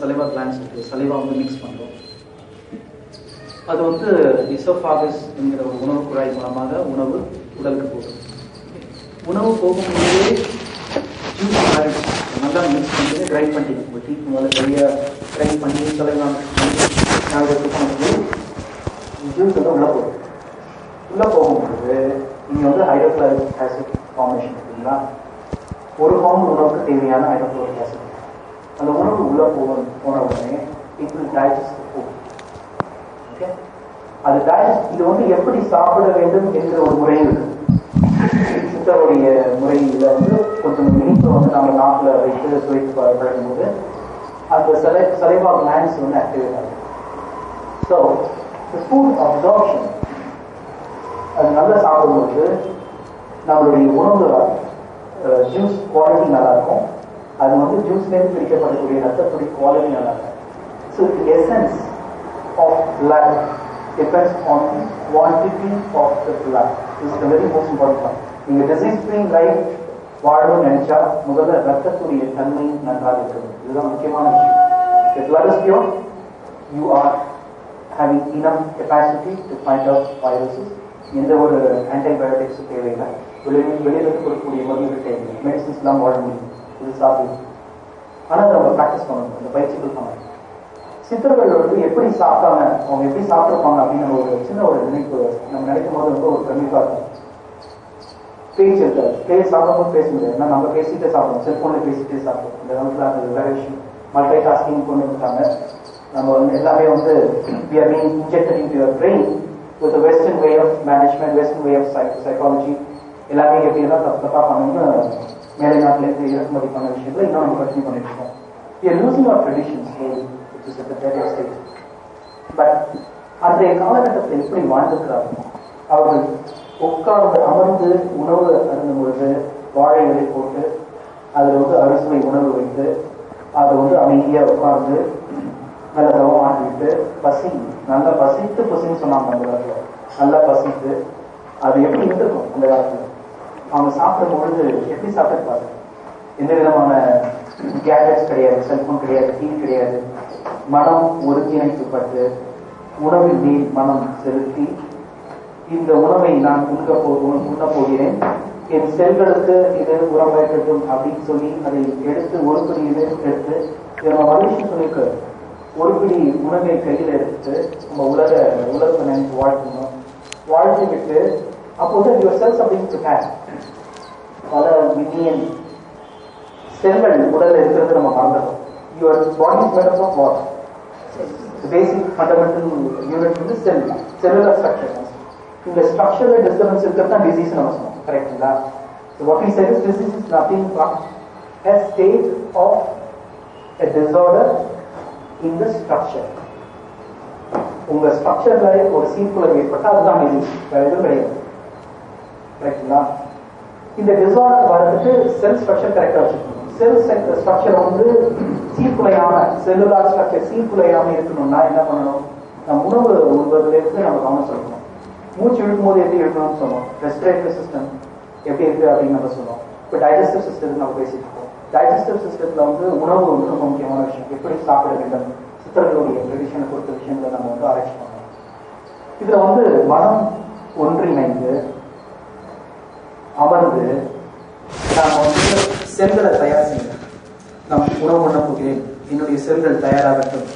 சலிவா கிளான்ஸ் இருக்கு, சலிவா வந்து மிக்ஸ் பண்றோம். அது வந்து இசோஃபாகஸ் என்கிற ஒரு உணவு குழாய் மூலமாக உணவு உடலுக்கு போகும். உணவு போகும்போதே ஜூஸ் மாதிரி நல்லா மிக்ஸ் பண்ணி கிரைண்ட் பண்ணிட்டு டீக்கு முதல்ல சரியா கிரைண்ட் பண்ணி சலிவா ஜூஸ் வந்து உள்ள போகும். உள்ள போகும்போது நீங்க வந்து ஹைட்ரோக்ளோரிக் ஆசிட் ஃபார்மேஷன் இருக்குங்களா, ஒரு பவுண்ட் உணவுக்கு தேவையான ஹைட்ரோக்ளோரிக் ஆசிட். அந்த உணவு உள்ள போன உடனே it will digest food. Okay, அது டைஜஸ்ட். இது வந்து எப்படி சாப்பிட வேண்டும் என்கிற ஒரு முறை இருக்கு. சித்தருடைய முறையில வந்து கொஞ்சம் இனிப்பு வந்து நம்ம நாட்டில் வைத்து சுவைத்து பழகும்போது அந்த சலைவா கிளாண்ட்ஸ் வந்து ஆக்டிவேட் ஆகும். ஸோ ஃபுட் அப்சார்ப்ஷன் அது நல்லா சாப்பிடும்போது நம்மளுடைய உணவு ஜூஸ் குவாலிட்டி நல்லா இருக்கும். அது வந்து ஜூஸ்லேருந்து பிரிக்கப்படக்கூடிய ரத்தத்துடைய குவாலிட்டி நல்லா இருக்கும். So the essence of blood depends on quantity of the blood. This is the very most important one. நீங்கள் டிசீஸ் ஃப்ரீ லைஃப் வாழணும்னு நினைச்சா முதல்ல ரத்தத்துடைய தன்மை நன்றாக இருக்கணும். இதுதான் முக்கியமான விஷயம். If blood is pure, you are having enough capacity to find out viruses. எந்த ஒரு ஆன்டிபயோட்டிக்ஸ் தேவையில்லை, வெளியிலிருந்து கொடுக்கக்கூடிய மருந்துகள் தேவையில்லை, மெடிசின்ஸ்லாம் வாழ முடியும். இது சாப்பிடும். ஆனால் நம்ம ப்ராக்டிஸ் பண்ணணும், அந்த பயிற்சிகள் பண்ணணும். சித்தர்கள் வந்து எப்படி சாப்பிட்டாங்க, அவங்க எப்படி சாப்பிட்டுருப்பாங்க அப்படின்னு ஒரு சின்ன ஒரு நினைப்பு நம்ம நினைக்கும் போது வந்து ஒரு கண்டிப்பா இருக்கும். பேச்சு இருக்காது, சாப்பிடும்போது பேச முடியாது, ஏன்னா நம்ம பேசிட்டே சாப்பிடுவோம், செல்போன்ல பேசிட்டே சாப்பிடுவோம். இந்த காலத்துல அது வேற விஷயம், மல்டி டாஸ்கிங் கொண்டு வந்துட்டாங்க. நம்ம வந்து எல்லாமே வந்து we are being injected into your brain with a western way of management, western way of psychology. எல்லாமே எப்படின்னா தப்பா பண்ணணும்னு மேலை நாட்டிலேருந்து இறக்குமதி பண்ண விஷயத்துல இன்னும் நம்ம கண்டினியூ பண்ணிட்டு இருக்கோம். We are losing our traditions, which is at the very stage. But அன்றைய காலகட்டத்தில் எப்படி வாழ்ந்துக்கிறாங்க, அவர்கள் உட்கார்ந்து அமர்ந்து உணவு அருந்தும் பொழுது வாழை இலை போட்டு அதில் வந்து அறுசுவை உணவு வைத்து அதை வந்து அமைதியா உட்கார்ந்து நல்ல தவம் ஆட்டிவிட்டு பசி நல்லா பசித்து பசின்னு சொன்னாங்க அந்த காலத்துல, நல்லா பசித்து அது எப்படி இருந்திருக்கும் அந்த காலத்துல. அவங்க சாப்பிடும் பொழுது எப்படி சாப்பிட்டுருப்பாங்க, எந்த விதமான கேஜெட்ஸ் கிடையாது, செல்போன் கிடையாது, டிவி கிடையாது. மனம் ஒருங்கிணைக்கப்பட்டு உணவின் மேல் மனம் செலுத்தி இந்த உணவை நான் உண்ண போகிறேன், என் செல்களுக்கு இது உரமாயிட்டும் அப்படின்னு சொல்லி அதை எடுத்து ஒரு பிடி எடுத்து நம்ம மகிழ்ச்சி சொல்லியிருக்க ஒரு பிடி உணவை கையில் எடுத்து நம்ம உலகத்தை நினைத்து வாழ்த்தணும். வாழ்த்து விட்டு அப்போது யுவர் செல்ஸ் அப்படின்னு பல மில்லியன் செல்கள் உடல்ல இருக்கிறது நம்ம மறந்துடும். Your body is made of what, basic fundamental unit வந்து செல், செல்லுலர் ஸ்ட்ரக்சர். இந்த ஸ்ட்ரக்சர்ல டிஸ்டர்பன்ஸ் இருக்கிறது தான் டிசீஸ் நம்ம சொன்னோம், கரெக்டுங்களா? So what we said is disease is nothing but a state of a disorder in the structure. உங்க ஸ்ட்ரக்சர்ல ஒரு சீர்குலைவு ஏற்பட்டா அதுதான் டிசீஸ், வேற எதுவும் கிடையாது, கரெக்டுங்களா? இந்த டிசார்டர் வரதுக்கு செல் ஸ்ட்ரக்சர் கரெக்டா வச்சுக்கணும். செல் ஸ்ட்ரக்சர் வந்து சீர்குலையாம, செல்லுலார் ஸ்ட்ரக்சர் சீர்குலையாம இருக்கணும்னா என்ன பண்ணணும், நம்ம உணவு உண்பதுலேருந்து நம்ம கவனம் செலுத்தணும். மூச்சு இழுக்கும் போது எப்படி இருக்கணும்னு சொன்னோம், ரெஸ்பிரேட்டரி சிஸ்டம் எப்படி இருக்கு அப்படின்னு நம்ம சொன்னோம். இப்போ டைஜஸ்டிவ் சிஸ்டம் நம்ம பேசிட்டு இருக்கோம். டைஜஸ்டிவ் சிஸ்டத்துல வந்து உணவு வந்து ரொம்ப முக்கியமான விஷயம், எப்படி சாப்பிட வேண்டும், சித்தர்களுடைய ட்ரெடிஷனை பொறுத்த விஷயங்களை நம்ம வந்து ஆராய்ச்சி பண்ணணும். இதுல வந்து மனம் ஒன்றிணைந்து அமர்ந்து நாம் வந்து செல்களை தயார் செய்யணும். நான் உணவு பண்ண போகிறேன், என்னுடைய செல்கள் தயாராகட்டும்.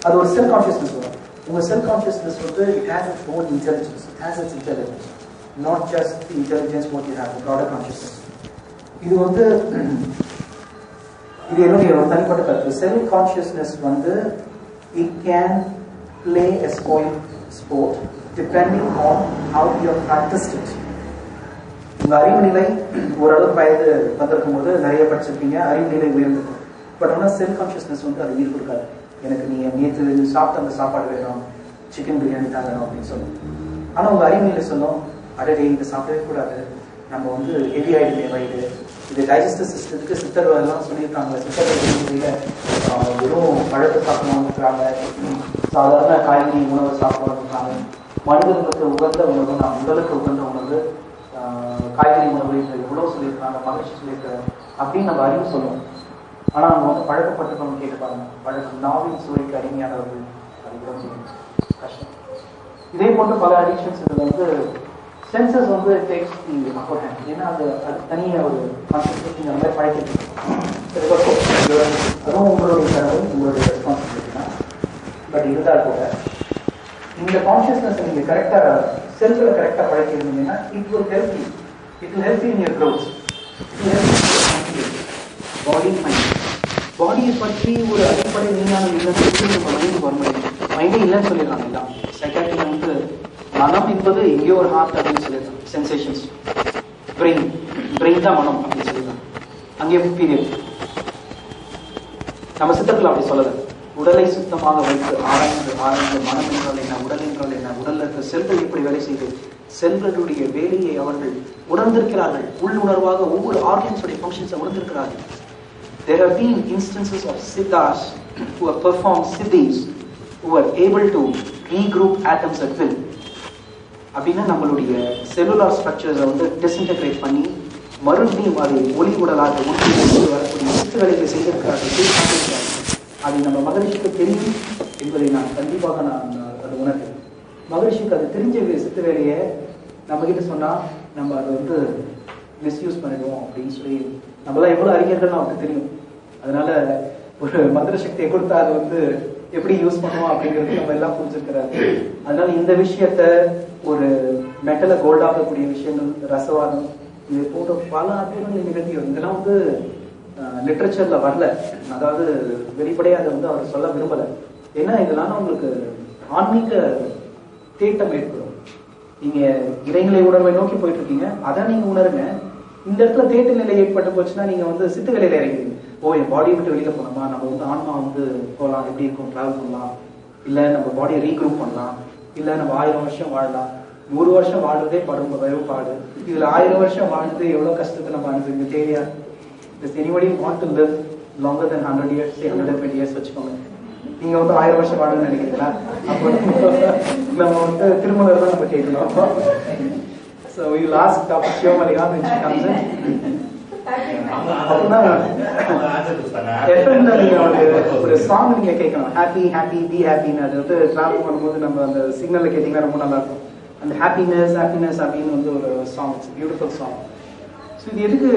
அது ஒரு செல் கான்சியஸ்னஸ் வரும். உங்க செல் கான்சியஸ்னஸ் வந்து it has its own intelligence, it has its intelligence, not just the intelligence what you have, the broader consciousness. இது வந்து இது என்னுடைய ஒரு தனிப்பட்ட கருத்து. செல் கான்சியஸ்னஸ் வந்து it can play a sport depending on how you have practiced it. உங்க அறிவு நிலை ஓரளவு வயது வந்திருக்கும் போது நிறைய படிச்சிருப்பீங்க, அறிவு நிலை உயர்ந்திருக்கும். பட் ஆனால் செல் கான்சியஸ்னஸ் வந்து அது ஈர்ப்பு இருக்காது. எனக்கு நீ நேற்று சாப்பிட்ட அந்த சாப்பாடு வேணும், சிக்கன் பிரியாணி தான் வேணும் அப்படின்னு சொல்லும். ஆனால் உங்க அறிவு நிலை சொல்லும், அடடே இதை சாப்பிடவே கூடாது, நம்ம வந்து ஹெவி ஆயிடுமே வயிறு. இது டைஜஸ்டிவ் சிஸ்டத்துக்கு சித்தர்கள் எல்லாம் சொல்லியிருக்காங்க. சித்தர்கள் வெறும் பழத்தை சாப்பிடணும்னு, சாதாரண காய்கறி உணவை சாப்பிடணும்னு, மனிதர்களுக்கு உகந்த உணவு, நான் உடலுக்கு உகந்த உணவு காய்கறி உணவு எவ்வளவு சொல்லியிருக்காங்க, மகிழ்ச்சி சொல்லியிருக்காங்க அப்படின்னு நம்ம அறிவு சொல்லுவோம். ஆனா அவங்க வந்து பழக்கப்பட்டிருக்கவங்க கேட்டு பாருங்க, பழக்கம் நாவின் சுவைக்கு அடிமையானவர்கள், அது கஷ்டம். இதே போன்று பல அடிக்ஷன்ஸ் இதுல வந்து சென்சஸ் வந்து டேக்ஸ் தி அப்பர் ஹேண்ட். ஏன்னா அது தனியாக ஒரு கான்சென்ட்ரேஷன் அந்த மாதிரி பழக்கிட்டு அதுவும் உங்களுடைய கடவுள், உங்களுடைய ரெஸ்பான்சிபிலிட்டி தான். பட் இருந்தால் கூட இந்த கான்சியஸ்னஸ் நீங்க கரெக்டா செல்களை கரெக்டா பழக்கி இருந்தீங்கன்னா it will help you in your growth. Body mind, பாடியை பற்றி ஒரு அடிப்படை விஞ்ஞானம் இல்லைன்னு நம்ம மைண்டு வர முடியும். மைண்டே இல்லைன்னு சொல்லிடலாம். எல்லாம் சைக்காட்ரியில் வந்து மனம் என்பது எங்கேயோ ஒரு ஹார்ட் அப்படின்னு சொல்லிடலாம். சென்சேஷன்ஸ், பிரெயின் தான் மனம் அப்படின்னு சொல்லிடலாம். அங்கே பீரியட் நம்ம சித்தர்கள் அப்படி சொல்லலை. உடலை சுத்தமாக வைத்து ஆராய்ந்து மனம் என்றால் என்ன, உடல் என்றால் என்ன, உடல்ல இருக்க செல்கள் எப்படி வேலை செய்து, செல்களுடைய வேலையை அவர்கள் உணர்ந்திருக்கிறார்கள். உள்ளுணர்வாக ஒவ்வொரு ஆர்கன்ஸுடைய ஃபங்க்ஷன்ஸை உணர்ந்திருக்கிறார்கள். There have been instances of siddhas who have performed siddhis, who are able to regroup atoms at will. அப்படின்னா நம்மளுடைய செல்லுலார் ஸ்ட்ரக்சர்ஸை வந்து டிஸ்இன்டகிரேட் பண்ணி மறுபடியும் அதை ஒளி உடலாக வரக்கூடிய சித்து வேலைகளை செய்திருக்கிறார்கள். அது நம்ம மகரிஷிக்கு தெரியும் என்பதை நான் கண்டிப்பாக அதை உணர்ந்தேன். மகரிஷிக்கு அது தெரிஞ்ச சித்து வேலையை நம்ம கிட்ட சொன்னா நம்ம அதை வந்து மிஸ்யூஸ் பண்ணிடுவோம் அப்படின்னு சொல்லி, நம்மளாம் எவ்வளவு அறிஞர்கள் அவருக்கு தெரியும். அதனால ஒரு மந்திர சக்தியை கொடுத்தா அது வந்து எப்படி யூஸ் பண்ணுவோம் அப்படிங்கிறது நம்ம எல்லாம் புரிஞ்சுக்கிறாரு. அதனால இந்த விஷயத்த ஒரு மெட்டலை கோல்ட் ஆகக்கூடிய விஷயங்கள், ரசவாதம், இது போன்ற பல அற்புதங்கள் நிகழ்த்தி இதெல்லாம் வந்து லிட்ரேச்சர்ல வரல. அதாவது வெளிப்படையாக அதை வந்து அவர் சொல்ல விரும்பல. ஏன்னா இதெல்லாம் உங்களுக்கு ஆன்மீக தேட்டம் ஏற்படும். நீங்க இறைநிலை உணர்வை நோக்கி போயிட்டு இருக்கீங்க, அதான் நீங்க உணருங்க. இந்த இடத்துல தேட்ட நிலை ஏற்பட்டு போச்சுன்னா நீங்க வந்து சித்து வேலையில இறங்குறீங்க. ஓ, என் பாடியை விட்டு வெளியில போனோமா, நம்ம வந்து ஆன்மா வந்து போகலாம், எப்படி இருக்கும், டிராவல் பண்ணலாம், இல்ல நம்ம பாடியை ரீக்ரூப் பண்ணலாம், இல்ல நம்ம 1000 வருஷம் வாழலாம். 100 வருஷம் வாழ்றதே வெறும் பாடு. இதுல 1000 வருஷம் வாழ்ந்து எவ்வளவு கஷ்டத்தை நம்ம அனுபவிங்க தேவையா? Does anybody want to live longer than 100 years, say 120 years வச்சுக்கோங்க. நீங்க வந்து 1000 வருஷம் வாழணும்னு நினைக்கிறீங்களா? அப்போ நம்ம வந்து திருமணம் தான் நம்ம கேட்கணும். So we will ask Dr. Shivamalika when she comes in. எஃப்எம்ல நீங்க ஒரு சாங் நீங்க கேட்கணும், ஹாப்பி ஹாப்பி பி ஹாப்பின்னு. அது வந்து டிராவல் பண்ணும்போது நம்ம அந்த சிக்னல்ல கேட்டீங்கன்னா ரொம்ப நல்லா இருக்கும். அந்த ஹாப்பினஸ் ஹாப்பினஸ் அப்படின்னு வந்து ஒரு song, it's beautiful song. So இது எதுக்கு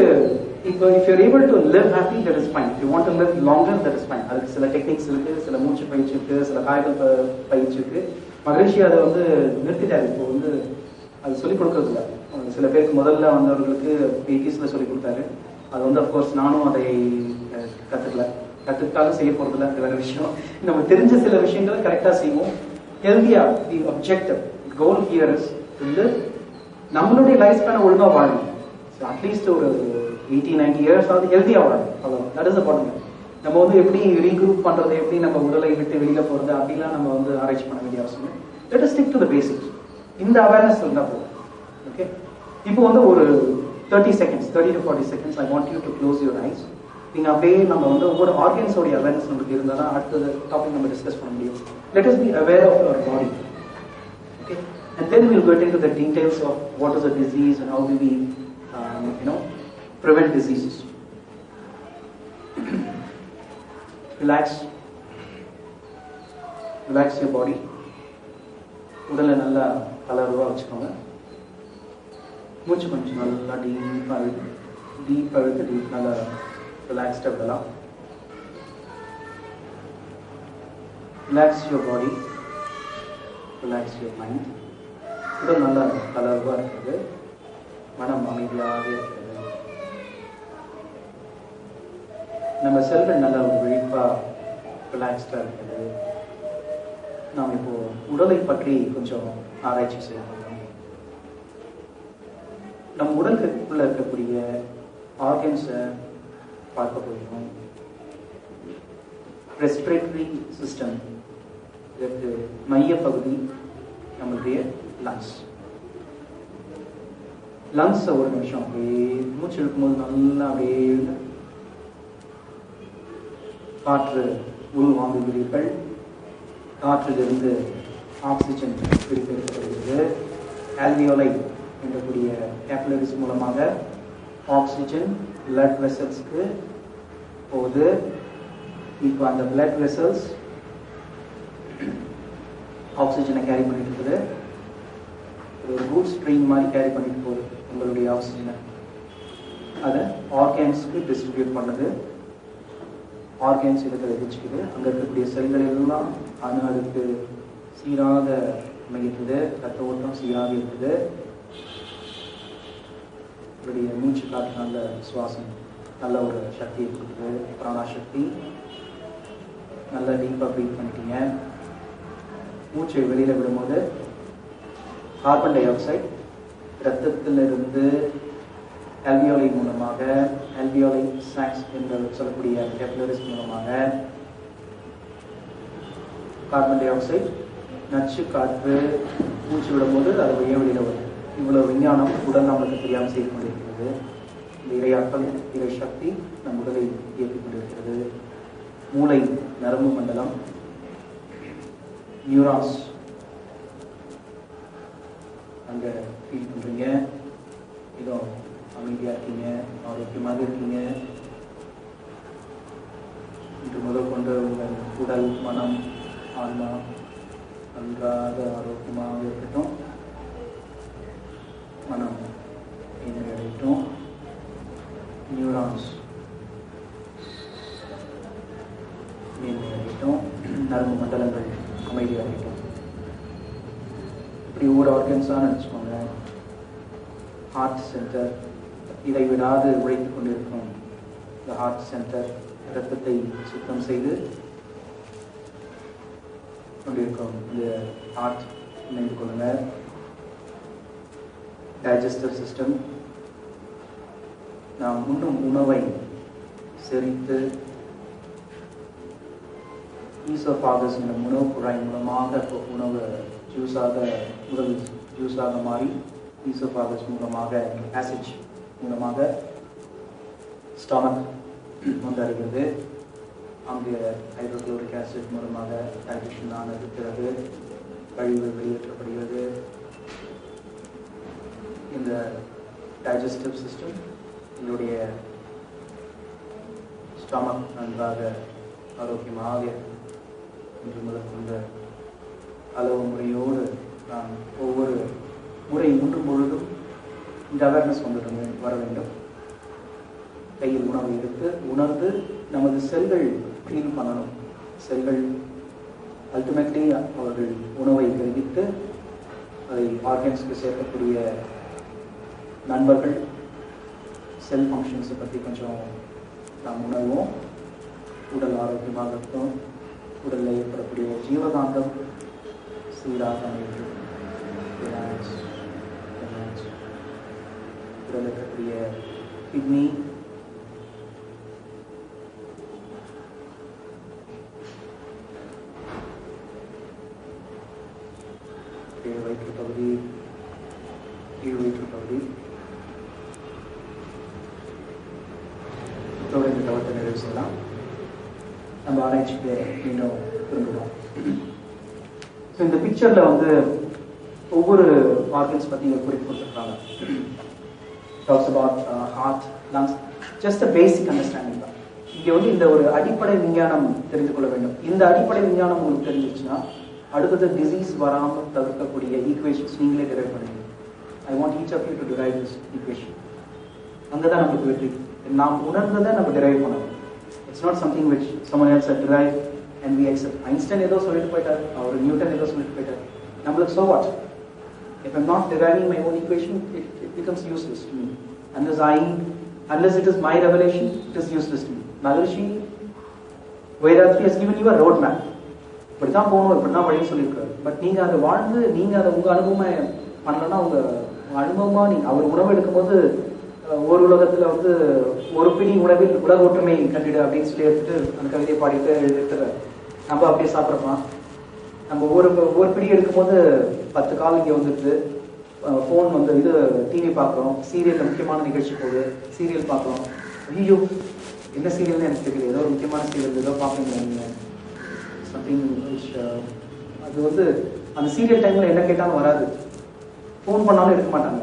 இப்போ, if you're able to live happy, that is fine. You want to live longer, that is fine. அதுக்கு சில டெக்னிக்ஸ் இருக்கு, சில மூச்சு பயிற்சி இருக்கு, சில காய்கள் பயிற்சி இருக்கு. மகிழ்ச்சி அதை வந்து நிறுத்திட்டாரு. இப்போ வந்து அது சொல்லிக் கொடுக்கறது இல்லை. சில பேருக்கு முதல்ல வந்தவர்களுக்கு 80s சொல்லிக் கொடுத்தாரு. அது வந்து அப்கோர்ஸ் நானும் அதை கற்றுக்காக செய்ய போறதில்ல, அது வேற விஷயம். நம்ம தெரிஞ்ச சில விஷயங்களை கரெக்டாக செய்வோம். ஹெல்தியா, தி objective goal here is to live. நம்மளுடைய லைஃப் ஸ்பேனை ஒழுங்கா வாழணும். அட்லீஸ்ட் ஒரு 80-90 இயர்ஸ் ஆகுது ஹெல்தியா வாழணும். அவ்வளோ, தட் இஸ் அ. நம்ம வந்து எப்படி ரீக்ரூப் பண்றது, எப்படி நம்ம உடலை விட்டு வெளியில போறது அப்படிலாம் நம்ம வந்து ஆராய்ச்சி பண்ண வேண்டிய அவசியம். Let us stick to the basics. இந்த அவேர்னஸ் இருந்தா போதும். ஓகே, இப்போ வந்து ஒரு 30 seconds, 30 to 40 seconds, I want you to close your eyes. நீங்க அப்படியே நம்ம வந்து ஒவ்வொரு ஆர்கன்ஸோடைய அவேர்னஸ் நமக்கு இருந்தால் தான் அடுத்த டாபிக் நம்ம டிஸ்கஸ் பண்ண முடியும். Let us be aware of our body. Okay, and then we'll get into the details of what is a disease and how do we prevent diseases. Relax your body. உடலை நல்லா தளர்வா வச்சுக்கோங்க. மூச்சு கொஞ்சம் நல்லா டீப் அழுத்து நல்லா ரிலாக்ஸ்டா விடலாம். Relax your body, relax your mind. உடல் நல்லா தளர்வா இருக்குது, மனம் அமைதியாக இருக்கிறது. நம்ம செல்கள் நல்லா ஒரு விழிப்பா ரிலாக்ஸ்டா இருக்குது. நாம் இப்போ உடலை பற்றி கொஞ்சம் ஆராய்ச்சி செய்ய போகிறோம். நம் உடலுக்குள்ள இருக்கக்கூடிய ஆர்கன்ஸை பார்க்க போகிறோம். ரெஸ்பிரேட்டரி சிஸ்டம், இதற்கு மைய பகுதி நம்மளுடைய லங்ஸ். லங்ஸை ஒரு நிமிஷம் அப்படியே மூச்சு இழுக்கும்போது நல்லா அப்படியே காற்று உள்வாங்குகிறீர்கள். காற்றிலிருந்து ஆக்சிஜன் பிரித்தெடுக்கப்படுகிறது. ஆல்வியோலை என்றக்கூடிய கேபிலரிஸ் மூலமாக ஆக்சிஜன் பிளட் வெசல்ஸ்க்கு போகுது. இப்போ அந்த பிளட் வெசல்ஸ் ஆக்சிஜனை கேரி பண்ணிட்டு இருக்குது. ஒரு குட் ஸ்ட்ரீம் மாதிரி கேரி பண்ணிட்டு போகுது உங்களுடைய ஆக்சிஜனை. அதை ஆர்கன்ஸ்க்கு டிஸ்ட்ரிபியூட் பண்ணுது. ஆர்கன்ஸ் இதை வச்சுக்குது. அங்கே இருக்கக்கூடிய செல்கள் எல்லாம் அணுகளுக்கு சீராக அமைகிறது. ரத்த ஓட்டம் சீராக இருக்குது. உங்களுடைய மூச்சு காற்று நல்ல சுவாசம், நல்ல ஒரு சக்தியை கொடுக்குது, பிராணா சக்தி. நல்லா டீப்பாக ப்ரீத் பண்ணிட்டீங்க. மூச்சை வெளியில் விடும்போது கார்பன் டை ஆக்சைடு ரத்தத்திலிருந்து ஆல்வியோலை மூலமாக, ஆல்வியோலை சாக்ஸ் என்று சொல்லக்கூடிய கேபிலரிஸ் மூலமாக கார்பன் டை ஆக்சைடு நச்சு காற்று மூச்சு விடும்போது அது வெளியில் வரும். இவ்வளவு விஞ்ஞானம் உடல் நம்மளுக்கு தெரியாமல் செய்து கொண்டிருக்கிறது. இந்த இறையாற்றல், இறை சக்தி நம் உடலை இயக்கிக் கொண்டிருக்கிறது. மூளை நரம்பு மண்டலம், நியூரான்ஸ் அங்க ஃபீல் பண்றீங்க. இதோ அமைதியா இருக்கீங்க, ஆரோக்கியமாக இருக்கீங்க. இன்று முதல் கொண்டு உங்கள் உடல், மனம், ஆன்மா நன்றாக ஆரோக்கியமாக இருக்கட்டும். மனம் இணையடையட்டும். நியூரான்ஸ் மேன்மையடையட்டும். நரம்பு மண்டலங்கள் அமைதியாகிட்டோம். இப்படி ஒவ்வொரு ஆர்கன்ஸாக நினச்சிக்கோங்க. ஹார்ட் சென்டர் இதை விடாது உழைத்து கொண்டிருக்கும். இந்த ஹார்ட் சென்டர் இரத்தத்தை சுத்தம் செய்து கொண்டிருக்கும். இந்த ஹார்ட் நினைந்து கொள்ளுங்க. டைஜஸ்டிவ் சிஸ்டம் நாம் உண்ணும் உணவை செரித்து ஈசோஃபாகஸ் என்ற உணவு குழாய் மூலமாக உணவு முதல் ஜூஸாக மாறி ஈசோஃபாகஸ் மூலமாக ஆசிட் மூலமாக ஸ்டமக் வந்தடைகிறது. அங்கு ஹைட்ரோக்ளோரிக் ஆசிட் மூலமாக டைஜஷன் ஆனது. பிறகு கழிவு வெளியேற்றப்படுகிறது. இந்த டைஜஸ்டிவ் சிஸ்டம் என்னுடைய ஸ்டமக் நன்றாக ஆரோக்கியமாக இன்று முதல் கொண்ட அளவு முறையோடு நாம் ஒவ்வொரு முறை உண்ணும் பொழுதும் இந்த அவேர்னஸ் வர வேண்டும். கையில் உணவை எடுத்து உணர்ந்து நமது செல்கள் க்ளீன் பண்ணணும். செல்கள் அல்டிமேட்லி அவர்கள் உணவை கிரகித்து அதை ஆர்கன்ஸ்க்கு சேர்க்கக்கூடிய நண்பர்கள். செல் ஃபங்க்ஷன்ஸை பற்றி கொஞ்சம் நாம் உணர்வோம். உடல் ஆரோக்கியமாக இருக்கும். உடலில் ஏற்படக்கூடிய ஜீவகாந்தம் சீராக அமைகிறது. உடலில் இருக்கக்கூடிய கிட்னி, வயிற்று பகுதி, கீழ் வயிற்று பகுதி, இதோட இந்த தவத்தை நிறைவு செய்யலாம். நம்ம ஆராய்ச்சிக்கு மீண்டும் திரும்புவோம். ஸோ இந்த பிக்சரில் வந்து ஒவ்வொரு ஆர்கன்ஸ் பற்றி இங்கே குறிப்பு கொடுத்துருக்காங்க. Talks about heart, lungs, just a basic understanding தான். இங்கே வந்து இந்த ஒரு அடிப்படை விஞ்ஞானம் தெரிந்து கொள்ள வேண்டும். இந்த அடிப்படை விஞ்ஞானம் உங்களுக்கு தெரிஞ்சிச்சுன்னா அடுத்தது டிசீஸ் வராமல் தவிர்க்கக்கூடிய ஈக்குவேஷன்ஸ் நீங்களே டிரைவ் பண்ணுவீங்க. I want each of you to derive this equation. அங்கே தான் நமக்கு வெற்றி. நாம் உணர்ந்ததை நம்ம டிரைவ் பண்ணணும். It's not something which someone else derive and we accept. Einstein ஏதோ சொல்லிட்டு போயிட்டார், அவர் நியூட்டன் ஏதோ சொல்லிட்டு போயிட்டார். நம்மளுக்கு so what? If I'm not deriving my own equation, it becomes useless to me. Unless it is my revelation, it is useless to me. Maharishi Vethathiri has given you a road map. இப்படிதான் போகணும், இப்படிதான் வழின்னு சொல்லியிருக்காரு. பட் நீங்க அதை வாழ்ந்து நீங்க அதை உங்க அனுபவமா பண்ணலன்னா உங்க அனுபவமா நீங்க அவர் உணவு எடுக்கும்போது ஒரு உலகத்துல வந்து ஒரு பிடி உணவில் உலக ஒற்றுமை கண்டிடு அப்படின்னு சொல்லி எடுத்துட்டு அந்த கவிதையை பாடிட்டு எடுத்துற நம்ம அப்படியே சாப்பிட்றோம். நம்ம ஒவ்வொரு பிடி எடுக்கும்போது 10 கால் இங்கே வந்துடுது. ஃபோன் வந்து இது டிவி பார்க்குறோம், சீரியலில் முக்கியமான நிகழ்ச்சி போகுது, சீரியல் பார்க்குறோம். ஐயோ என்ன சீரியல்னு எனக்கு தெரியல, ஏதோ ஒரு முக்கியமான சீரியல் ஏதோ பார்ப்பீங்களா நீங்கள் சம்திங் அது வந்து அந்த சீரியல் டைமில் என்ன கேட்டாலும் வராது, ஃபோன் பண்ணாலும் எடுக்க மாட்டாங்க.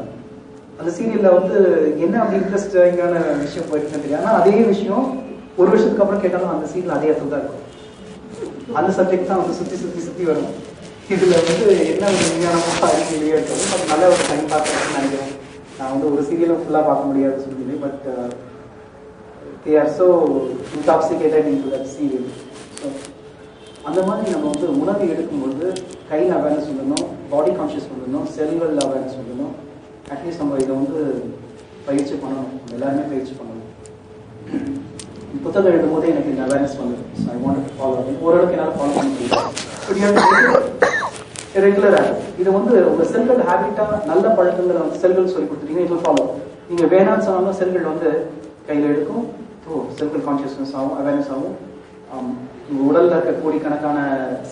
அந்த சீரியலில் வந்து என்ன அப்படி இன்ட்ரெஸ்டிங்கான விஷயம் போயிட்டுன்னு தெரியும். ஆனால் அதே விஷயம் ஒரு வருஷத்துக்கு அப்புறம் கேட்டாலும் அந்த சீரியல் அதே இடத்துல தான் இருக்கும். அந்த சப்ஜெக்ட் தான் வந்து சுற்றி வரும். இதில் வந்து என்ன ஒரு விஞ்ஞானமாக அறிக்கையிலேயே இருக்கிறது. பட் நல்ல ஒரு டைம் பார்க்கணும்னு நினைக்கிறேன். நான் வந்து ஒரு சீரியலும் ஃபுல்லாக பார்க்க முடியாது சொல்லி, but they are so intoxicated in to that serial. So அந்த மாதிரி நம்ம வந்து உணவு எடுக்கும்போது கையில் அவேர்னஸ் வந்துடணும், பாடி கான்ஷியஸ் வந்துடணும், செல்கள் அவேர்னஸ் வந்துடணும். அட்லீஸ்ட் நம்ம இதை வந்து பயிற்சி பண்ணணும், எல்லாருமே பயிற்சி பண்ணணும். புத்தகம் எழுதும் போது எனக்கு இந்த அவேர்னஸ் வந்து ஐ வாண்ட் டு ஃபாலோ அப்படின்னு ஓரளவுக்கு என்னால் ஃபாலோ பண்ண முடியும். ரெகுலராக இது வந்து உங்க செல்கள் ஹேபிட்டா நல்ல பழக்கங்களை வந்து செல்கள் சொல்லி கொடுத்துட்டீங்கன்னா இது ஃபாலோ. நீங்க வேணான்னு சொன்னாலும் செல்கள் வந்து கையில் எடுக்கும். செல்கள் கான்சியஸ்னஸ் ஆகும், அவேர்னஸ் ஆகும். உங்க உடல்ல இருக்க கோடிக்கணக்கான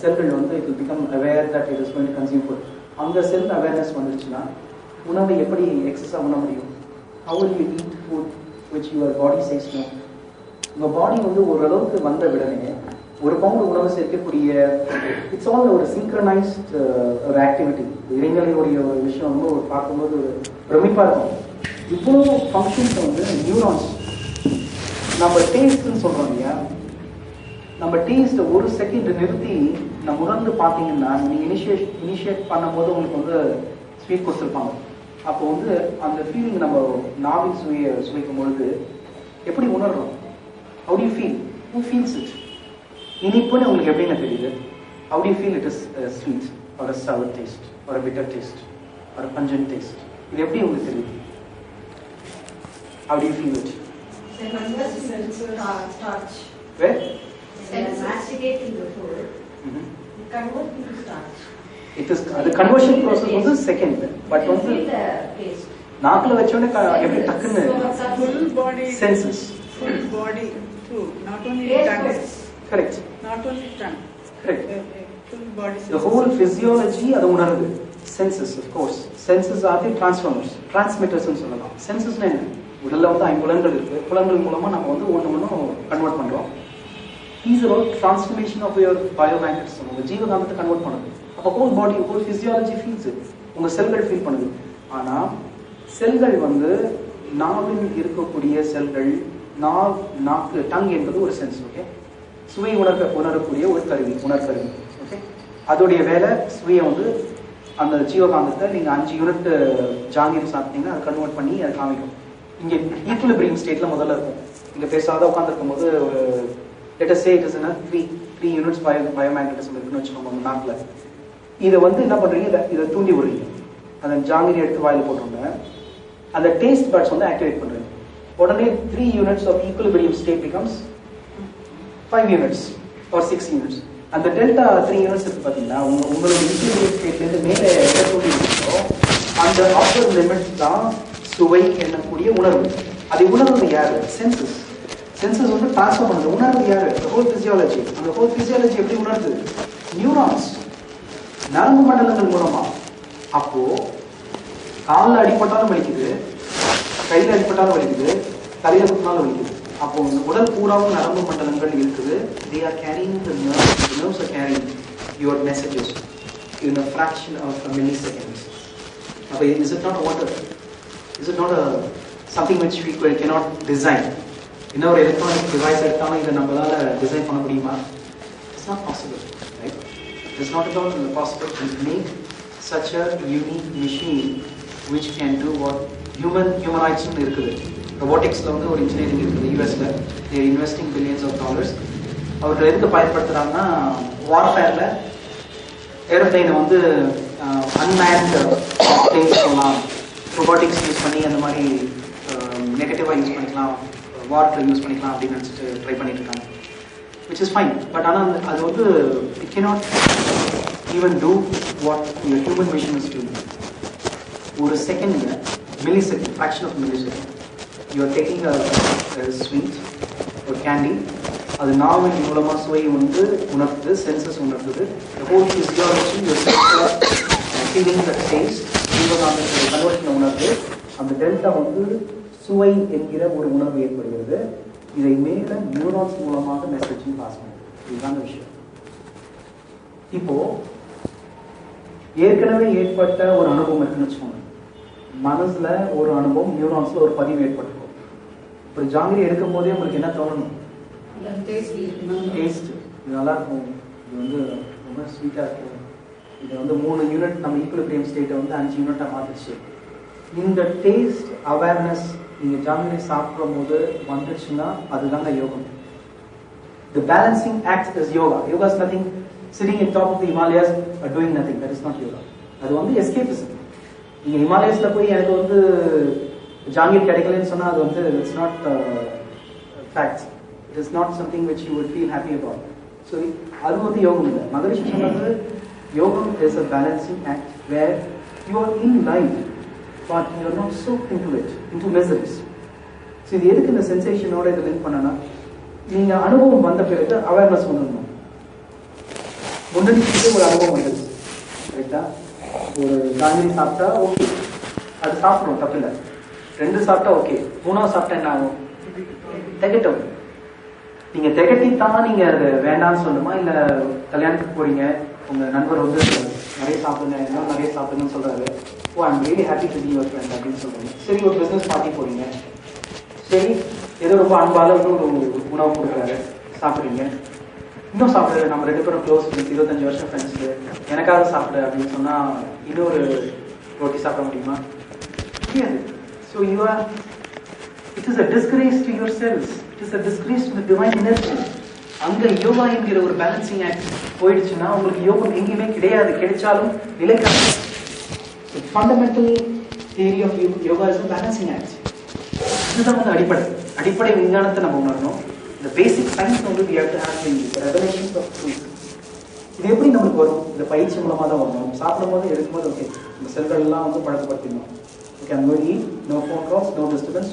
செல்கள் வந்து it will become aware that it is going to consume food. அந்த செல் அவேர்னஸ் வந்துருச்சுன்னா உணவை எப்படி எக்ஸஸாக உண்ண முடியும்? How will you eat food which your body says no. உங்கள் பாடி வந்து ஓரளவுக்கு வந்த விடனே ஒரு பவுண்ட் உணவு சேர்க்கக்கூடிய இட்ஸ் ஆல் ஒரு சிங்க்ரனைஸ்ட் ஒரு ஆக்டிவிட்டி. இளைஞர்களுடைய ஒரு விஷயம் வந்து ஒரு பார்க்கும்போது ஒரு பிரமிப்பாக இருக்கும். இவ்வளோ ஃபங்க்ஷன்ஸ் வந்து நியூரான்ஸ். நம்ம டேஸ்ட்னு சொல்கிறோம் இல்லையா, நம்ம டேஸ்ட்டை ஒரு செகண்ட் நிறுத்தி நம்ம உணர்ந்து பார்த்தீங்கன்னா நீங்கள் இனிஷியேட் பண்ணும்போது உங்களுக்கு வந்து ஸ்வீட் கொடுத்துருப்பாங்க. அப்போ வந்து அந்த ஃபீலிங் நம்ம நாவில் சுவைக்கும் பொழுது எப்படி உணர்றோம்? How do you feel? Who feels it? இனிப்புன்னு உங்களுக்கு எப்படின்னு தெரியுது? How do you feel it is sweet or a sour taste or a bitter taste or a pungent taste? இது எப்படி உங்களுக்கு தெரியுது? How do you feel it? Starch. Where? When masticating the food, it converts into starch. It is the conversion process was the second, but You வந்து feel the taste. நாக்குல வச்சோடனே எப்படி டக்குன்னு Full body, senses. full body too. Not only Taste tongue. buds. Correct. Not only tongue. Correct. Full body. The whole physiology அது உணருது. Senses, of course. Senses are the transformers, transmitters னு சொல்லலாம். Senses என்ன? உடல்ல வந்து ஐம்புலன்கள் இருக்கு. புலன்கள் மூலமா நம்ம வந்து ஒண்ணு கன்வெர்ட் பண்றோம். These are all transformation of your biomagnetism. உங்க ஜீவகாந்தத்தை கன்வெர்ட் பண்ணுது. அப்போ whole body, whole physiology feels it. உங்க செல்கள் ஃபீல் பண்ணுது. ஆனா செல்கள் வந்து நாவில் இருக்கக்கூடிய செல்கள், நாக்கு, டங் என்பது ஒரு சென்ஸ், ஓகே? சுவை உணரக்கூடிய ஒரு கருவி, உணர்கருவி, ஓகே? அதோடைய வேலை சுவையை வந்து அந்த ஜீவகாந்தத்தை நீங்கள் 5 யூனிட் ஜாங்கீர் சாப்பிட்டீங்கன்னா அதை கன்வெர்ட் பண்ணி அதை காமிக்கும். இங்கே ஈக்குலிபிரியம் ஸ்டேட்ல முதல்ல இருக்கும். இங்கே பேசாத உட்காந்துருக்கும் போது ஒரு lettuce say it is three units biomagnetism இருக்குன்னு வச்சுக்கோங்க உங்க நாட்டில். இதை வந்து என்ன பண்றீங்க, இதை தூண்டி விடுறீங்க. அந்த ஜாங்கிரி எடுத்து வாயில் போட்டோங்க, அந்த டேஸ்ட் பட்ஸ் வந்து ஆக்டிவேட் பண்றீங்க. உடனே 3 units of equilibrium state becomes 5 units or 6 units. அந்த டெல்டா 3 யூனிட்ஸ் இருக்கு பார்த்தீங்கன்னா உங்களோட ஈக்குலிபிரியம் ஸ்டேட்லேருந்து மேலே எதை தூண்டி விடுறீங்களோ அந்த அப்பர் லிமிட் தான் சுவை என்னக்கூடிய உணர்வு. அதை உணர்வது யாரு? சென்சஸ். சென்சஸ் வந்து டிரான்ஸ்ஃபார்ம் பண்ணுது. உணர்வு யாரு? Whole physiology. அந்த ஹோல் பிசியாலஜி எப்படி உணர்து? நியூரான்ஸ், நரம்பு மண்டலங்கள் மூலமா. அப்போ காலில் அடிப்பட்டாலும் வலிக்குது, கையில் அடிப்பட்டாலும் வலிக்குது, தலையில குத்தினாலும் வலிக்குது. அப்போ உடல் பூராவும் நரம்பு மண்டலங்கள் இருக்குது. They are carrying the nerves. The nerves are carrying your messages in a fraction of a milliseconds. அப்போ is it not a wonder? Is it not a something which we cannot design? இன்னொரு எலக்ட்ரானிக் டிவைஸ் எடுத்தாலும் இதை நம்மளால டிசைன் பண்ண முடியுமா? It's not possible, right? It's not at all possible to make such a unique machine which can do what humanoids இருக்குது. roboticsல வந்து ஒரு இன்ஜினியரிங் இருக்குது யூஎஸ்ல. they are investing billions of dollars. அவர்கள் எதுக்கு பயன்படுத்துறாங்கன்னா வார்ஃபேர்ல ஏரோப்ளைனை வந்து அன்மேன்ட் பிளேன்ஸ் சொல்லலாம், ரொபாட்டிக்ஸ் யூஸ் பண்ணி அந்த மாதிரி நெகட்டிவாக யூஸ் பண்ணிக்கலாம், வார்க்கு யூஸ் பண்ணிக்கலாம் அப்படின்னு நினச்சிட்டு ட்ரை பண்ணிட்டு இருக்காங்க. which is fine. பட் ஆனால் அது வந்து it cannot even do what your human vision is doing. ஒரு செகண்ட்ல millisecond, fraction of millisecond, you are taking a sweet or candy, அது நாவின் மூலமா சுவை வந்து உணர்த்துது, சென்சஸ் உணர்த்துது. the whole physiology, your feeling the taste, ஜீவகாந்தத்தை கன்வர்ஷன் உணர்வு. அந்த டெல்டா வந்து சுவை என்கிற ஒரு உணர்வு ஏற்படுகிறது. இதை மேல நியூரான்ஸ் மூலமாக மெசேஜிங் பாஸ் பண்ணுது. இதுதான் விஷயம். இப்போ ஏற்கனவே ஏற்பட்ட ஒரு அனுபவம் இருக்குன்னு வச்சுக்கோங்க. மனசுல ஒரு அனுபவம், நியூரான்ஸ்ல ஒரு பதிவு ஏற்பட்டிருக்கும். இப்போ ஜாங்கிரி எடுக்கும் போதே உங்களுக்கு என்ன தோணணும்? டேஸ்ட் இது நல்லா இருக்கும், இது வந்து ரொம்ப ஸ்வீட்டா இருக்கும், இது வந்து 3 யூனிட் நம்ம ஈக்குலிபிரியம் ஸ்டேட்டை வந்து 5 யூனிட்டா மாத்திடுச்சு. இந்த டேஸ்ட் அவேர்னஸ் நீங்க ஜாங்கிரி சாப்பிடும் போது வந்துச்சுன்னா அதுதாங்க யோகம். The balancing act is yoga. Yoga is nothing sitting in top of the Himalayas or doing nothing. That is not yoga. அது வந்து escapism. நீங்க ஹிமாலயஸ்ல போய் எனக்கு வந்து ஜாங்கிரி கிடைக்கலன்னு சொன்னா அது வந்து it's not fact. It is not something which you would feel happy about. So அது வந்து யோகம் இல்லை. மகரிஷி சொன்னது யோகம் is a balancing act where you are in life but you are not soaked into it, into miseries. So இது எதுக்கு இந்த சென்சேஷனோட இதை லிங்க் பண்ணனா, நீங்க அனுபவம் வந்த பிறகு அவேர்னஸ் வந்துடணும். முன்னாடி ஒரு அனுபவம் வருது, கரெக்டா? ஒரு ஜாங்கிரி சாப்பிட்டா ஓகே, அது சாப்பிடணும், தப்பு இல்லை. 2 சாப்பிட்டா ஓகே, 3ஆவது சாப்பிட்டா என்ன ஆகும்? திகட்டும். நீங்க திகட்டித்தான் நீங்க அது வேண்டாம்னு சொல்லணுமா? இல்ல கல்யாணத்துக்கு போறீங்க, உங்க நண்பர் வந்து நிறைய சாப்பிடுங்க, இன்னும் நிறைய சாப்பிடுங்கன்னு சொல்றாரு. ஓ I'm really happy to be your friend அப்படின்னு சொல்றீங்க. சரி, ஒரு பிசினஸ் பார்ட்டி போறீங்க, சரி ஏதோ ரொம்ப அன்பால இன்னொரு உணவு கொடுக்குறாரு, சாப்பிடுறீங்க. இன்னும் சாப்பிடு, நம்ம 2 பேரும் க்ளோஸ் ஃப்ரெண்ட்ஸ், 25 வருஷம் ஃப்ரெண்ட்ஸ், எனக்காக சாப்பிடு அப்படின்னு சொன்னா இன்னொரு ரொட்டி சாப்பிட முடியுமா? முடியாது. So you are, it is a disgrace to yourselves, it is a disgrace to the divine energy. அங்க யோகா என்கிற ஒரு பேலன்சிங் ஆக்ட் போயிடுச்சுன்னா உங்களுக்கு யோகம் எங்கேயுமே கிடையாது, கிடைச்சாலும் நிலைக்காது. Fundamental theory of yoga is balancing act. இதுதான் வந்து அடிப்படை விஞ்ஞானத்தை நம்ம உணரணும். இந்த பேசிக் சயின்ஸ் வந்து we have to have the revelations of truth. இது எப்படி நம்மளுக்கு வரும்? இந்த பயிற்சி மூலமா தான் வரும். சாப்பிடும் போது எடுக்கும்போது ஓகே இந்த செல்கள் எல்லாம் வந்து பழக்கப்படுத்திடணும். Okay I'm going to eat, no phone calls, no disturbance.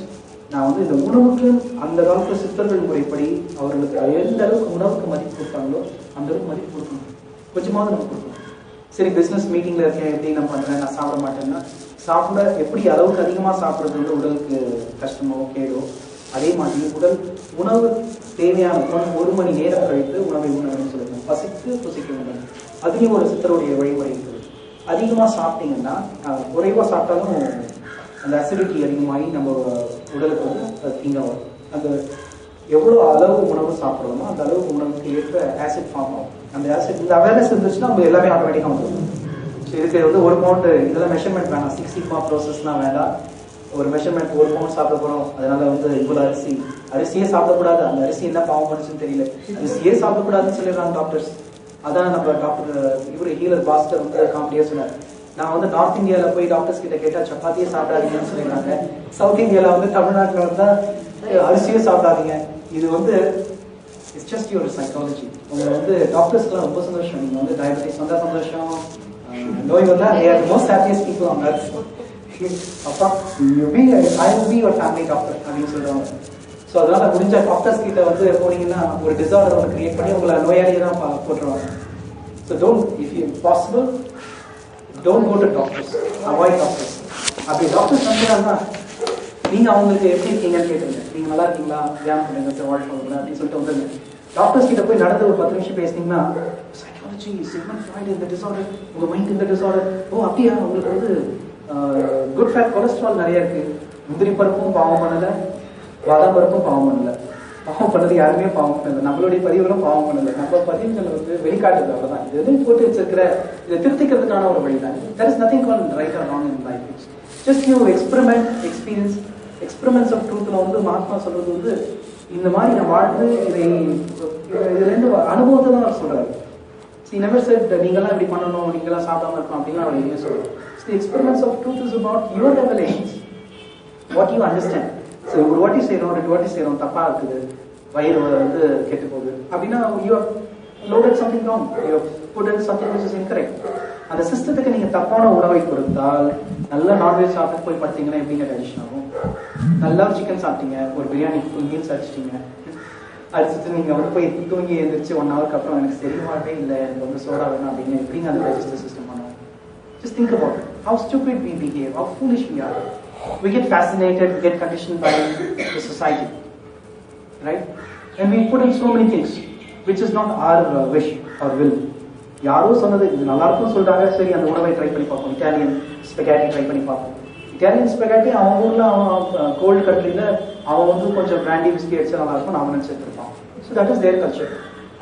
நான் வந்து இந்த உணவுக்கு அந்த காலத்து சித்தர்கள் முறைப்படி அவர்களுக்கு எந்த அளவுக்கு உணவுக்கு மதிப்பு கொடுத்தாங்களோ அந்த அளவுக்கு மதிப்பு கொடுக்கணும். கொஞ்சமாவது நம்ம கொடுக்கணும். சரி பிஸ்னஸ் மீட்டிங்ல இருக்கேன், எப்படி நான் பண்றேன், நான் சாப்பிட மாட்டேன்னா சாப்பிட எப்படி அளவுக்கு அதிகமாக சாப்பிட்றது வந்து உடலுக்கு கஷ்டமோ கேடோ, அதே மாதிரி உணவு தேவையான ஒரு மணி நேரம் கழித்து உணவை உணவுன்னு சொல்லுங்க. புசிக்க வேண்டும். அதுலேயும் ஒரு சித்தருடைய வழிமுறை இருக்குது. அதிகமாக சாப்பிட்டீங்கன்னா குறைவாக சாப்பிட்டாலும் அந்த அசிடிட்டி அதிகமாகி நம்ம உடலுக்கு வந்து அது தீங்காக வரும். அந்த எவ்வளோ அளவு உணவு சாப்பிட்றோமோ அந்த அளவு உணவுக்கு ஏற்ற ஆசிட் ஃபார்ம் ஆகும். அந்த ஆசிட் இந்த அவேர்னஸ் இருந்துச்சுன்னா அவங்க எல்லாமே ஆட்டோமேட்டிக்காக வந்துடும். ஸோ இதுக்கு வந்து ஒரு பவுண்டு இதெல்லாம் மெஷர்மெண்ட் வேணாம், 60 ப்ராசஸ்லாம் வேண்டாம். ஒரு மெஷர்மெண்ட் ஒரு பவுண்ட் சாப்பிட போகிறோம், அதனால வந்து இவ்வளோ அரிசியே சாப்பிடக்கூடாது, அந்த அரிசி என்ன பாவம் பண்ணுச்சுன்னு தெரியல, அரிசியே சாப்பிடக்கூடாதுன்னு சொல்லிடுறாங்க டாக்டர்ஸ். அதான் நம்ம டாக்டர் இவர் ஹீலர் பாஸ்டர் வந்து காமெடியாக சொன்னார். நான் வந்து நார்த் இந்தியாவில் போய் டாக்டர்ஸ் கிட்ட கேட்டால் சப்பாத்தியே சாப்பிடாதீங்கன்னு சொல்லிடுறாங்க. சவுத் இந்தியாவில் வந்து தமிழ்நாட்டில் வந்து அரிசியே சாப்பிடாதீங்க. இது வந்து இட்ஸ் ஜஸ்ட் யுவர் சைக்காலஜி. உங்களை வந்து டாக்டர்ஸ்க்குலாம் ரொம்ப சந்தோஷம். நீங்கள் வந்து டயபெட்டிஸ் வந்தால் சந்தோஷம், நோய் வந்தால் they are the most happiest people on earth. அப்பா I will be your family doctor அப்படின்னு சொல்லுவாங்க. ஸோ அதனால முடிஞ்ச டாக்டர்ஸ் கிட்ட வந்து போனீங்கன்னா ஒரு டிசார்டர் ஒன்று கிரியேட் பண்ணி உங்களை நோயாளியை தான் போட்டுருவாங்க. So don't if you possible don't go to doctors, avoid doctors. அப்படி டாக்டர்ஸ் வந்துட்டாங்கன்னா நீங்கள் அவங்களுக்கு எப்படி இருக்கீங்கன்னு கேட்டுருங்க. நீங்கள் நல்லா இருக்கீங்களா, தியானம் பண்ணுங்க, வாழ்க்கை பண்ணுங்க அப்படின்னு சொல்லிட்டு வந்துருங்க. டாக்டர்ஸ் கிட்ட போய் நடந்து ஒரு 10 நிமிஷம் பேசினீங்கன்னா சைக்காலஜி, சிக்மண்ட் ஃப்ராய்டு இந்த டிசார்டர், உங்கள் மைண்ட் இந்த டிசார்டர், ஓ அப்படியா உங்களுக்கு வந்து குட் ஃபேட் கொலஸ்ட்ரால் நிறைய இருக்கு, முந்திரி பருப்பும் பாவம் பண்ணலை, பாதாம் பருப்பும் பாவம் பண்ணலை. பாவம் பண்ணது யாருமே பாவம் பண்ணலை, நம்மளுடைய பதிவுகளும் பாவம் பண்ணலை. நம்ம பதிவுகள் வந்து வெளிக்காட்டுது, அவ்வளோதான். இது எதுவும் போட்டு வச்சிருக்கிற இதை திருத்திக்கிறதுக்கான ஒரு வழி தான். there is nothing called right or wrong in life. It's just you experiment, experience. Experiments of ட்ரூத்ல வந்து மகாத்மா சொல்றது வந்து இந்த மாதிரி நான் வாழ்ந்து இதுல இருந்து அனுபவத்தை தான் அவர் சொல்றாரு. He never said நீங்களாம் இப்படி பண்ணணும், நீங்களாம் சாப்பிடாம இருக்கணும் அப்படின்னா அவர் எதுவுமே சொல்றாரு. The experiments of truth is about your revelations, what you understand. So ஒரு வாட்டி செய்யறோம், 2 வாட்டி செய்யறோம், தப்பா இருக்குது, வயிறு வந்து கெட்டு போகுது அப்படின்னா you have loaded something wrong, you have put in something which is incorrect. அந்த சிஸ்டத்துக்கு நீங்க தப்பான உணவை கொடுத்தால், நல்ல நான்வெஜ் சாப்பிட்டு போய் பார்த்தீங்கன்னா எப்படிங்க டைஜஷன் ஆகும்? நல்லா சிக்கன் சாப்பிட்டீங்க, ஒரு பிரியாணி ஃபுல் மீல்ஸ் அடிச்சிட்டீங்க, அடிச்சுட்டு நீங்க வந்து போய் தூங்கி எழுந்திரிச்சு 1 ஹவருக்கு அப்புறம் எனக்கு சரிமாவே இல்லை, எனக்கு வந்து சோடா வேணும் அப்படின்னு எப்படிங்க அந்த டைஜஸ்டிவ் சிஸ்டம் பண்ணுவோம்? Just think about it. How stupid we behave, how foolish we are. We get fascinated, we get conditioned by the society, right? And we put in so many things which is not our wish or will. யாரோ சொன்னது இது நல்லா இருக்கும்னு சொல்றாங்க, சரி அந்த உணவை ட்ரை பண்ணி பார்ப்போம். இட்டாலியன் ஸ்பெகாட்டி ட்ரை பண்ணி பார்ப்போம். இட்டாலியன் ஸ்பெகாட்டி அவன் ஊர்ல அவன் கோல்டு கண்ட்ரியில அவன் வந்து கொஞ்சம் பிராண்டி விஸ்கி அடிச்சா நல்லா இருக்கும் அவன் நினைச்சிட்டு இருப்பான். So that is their culture.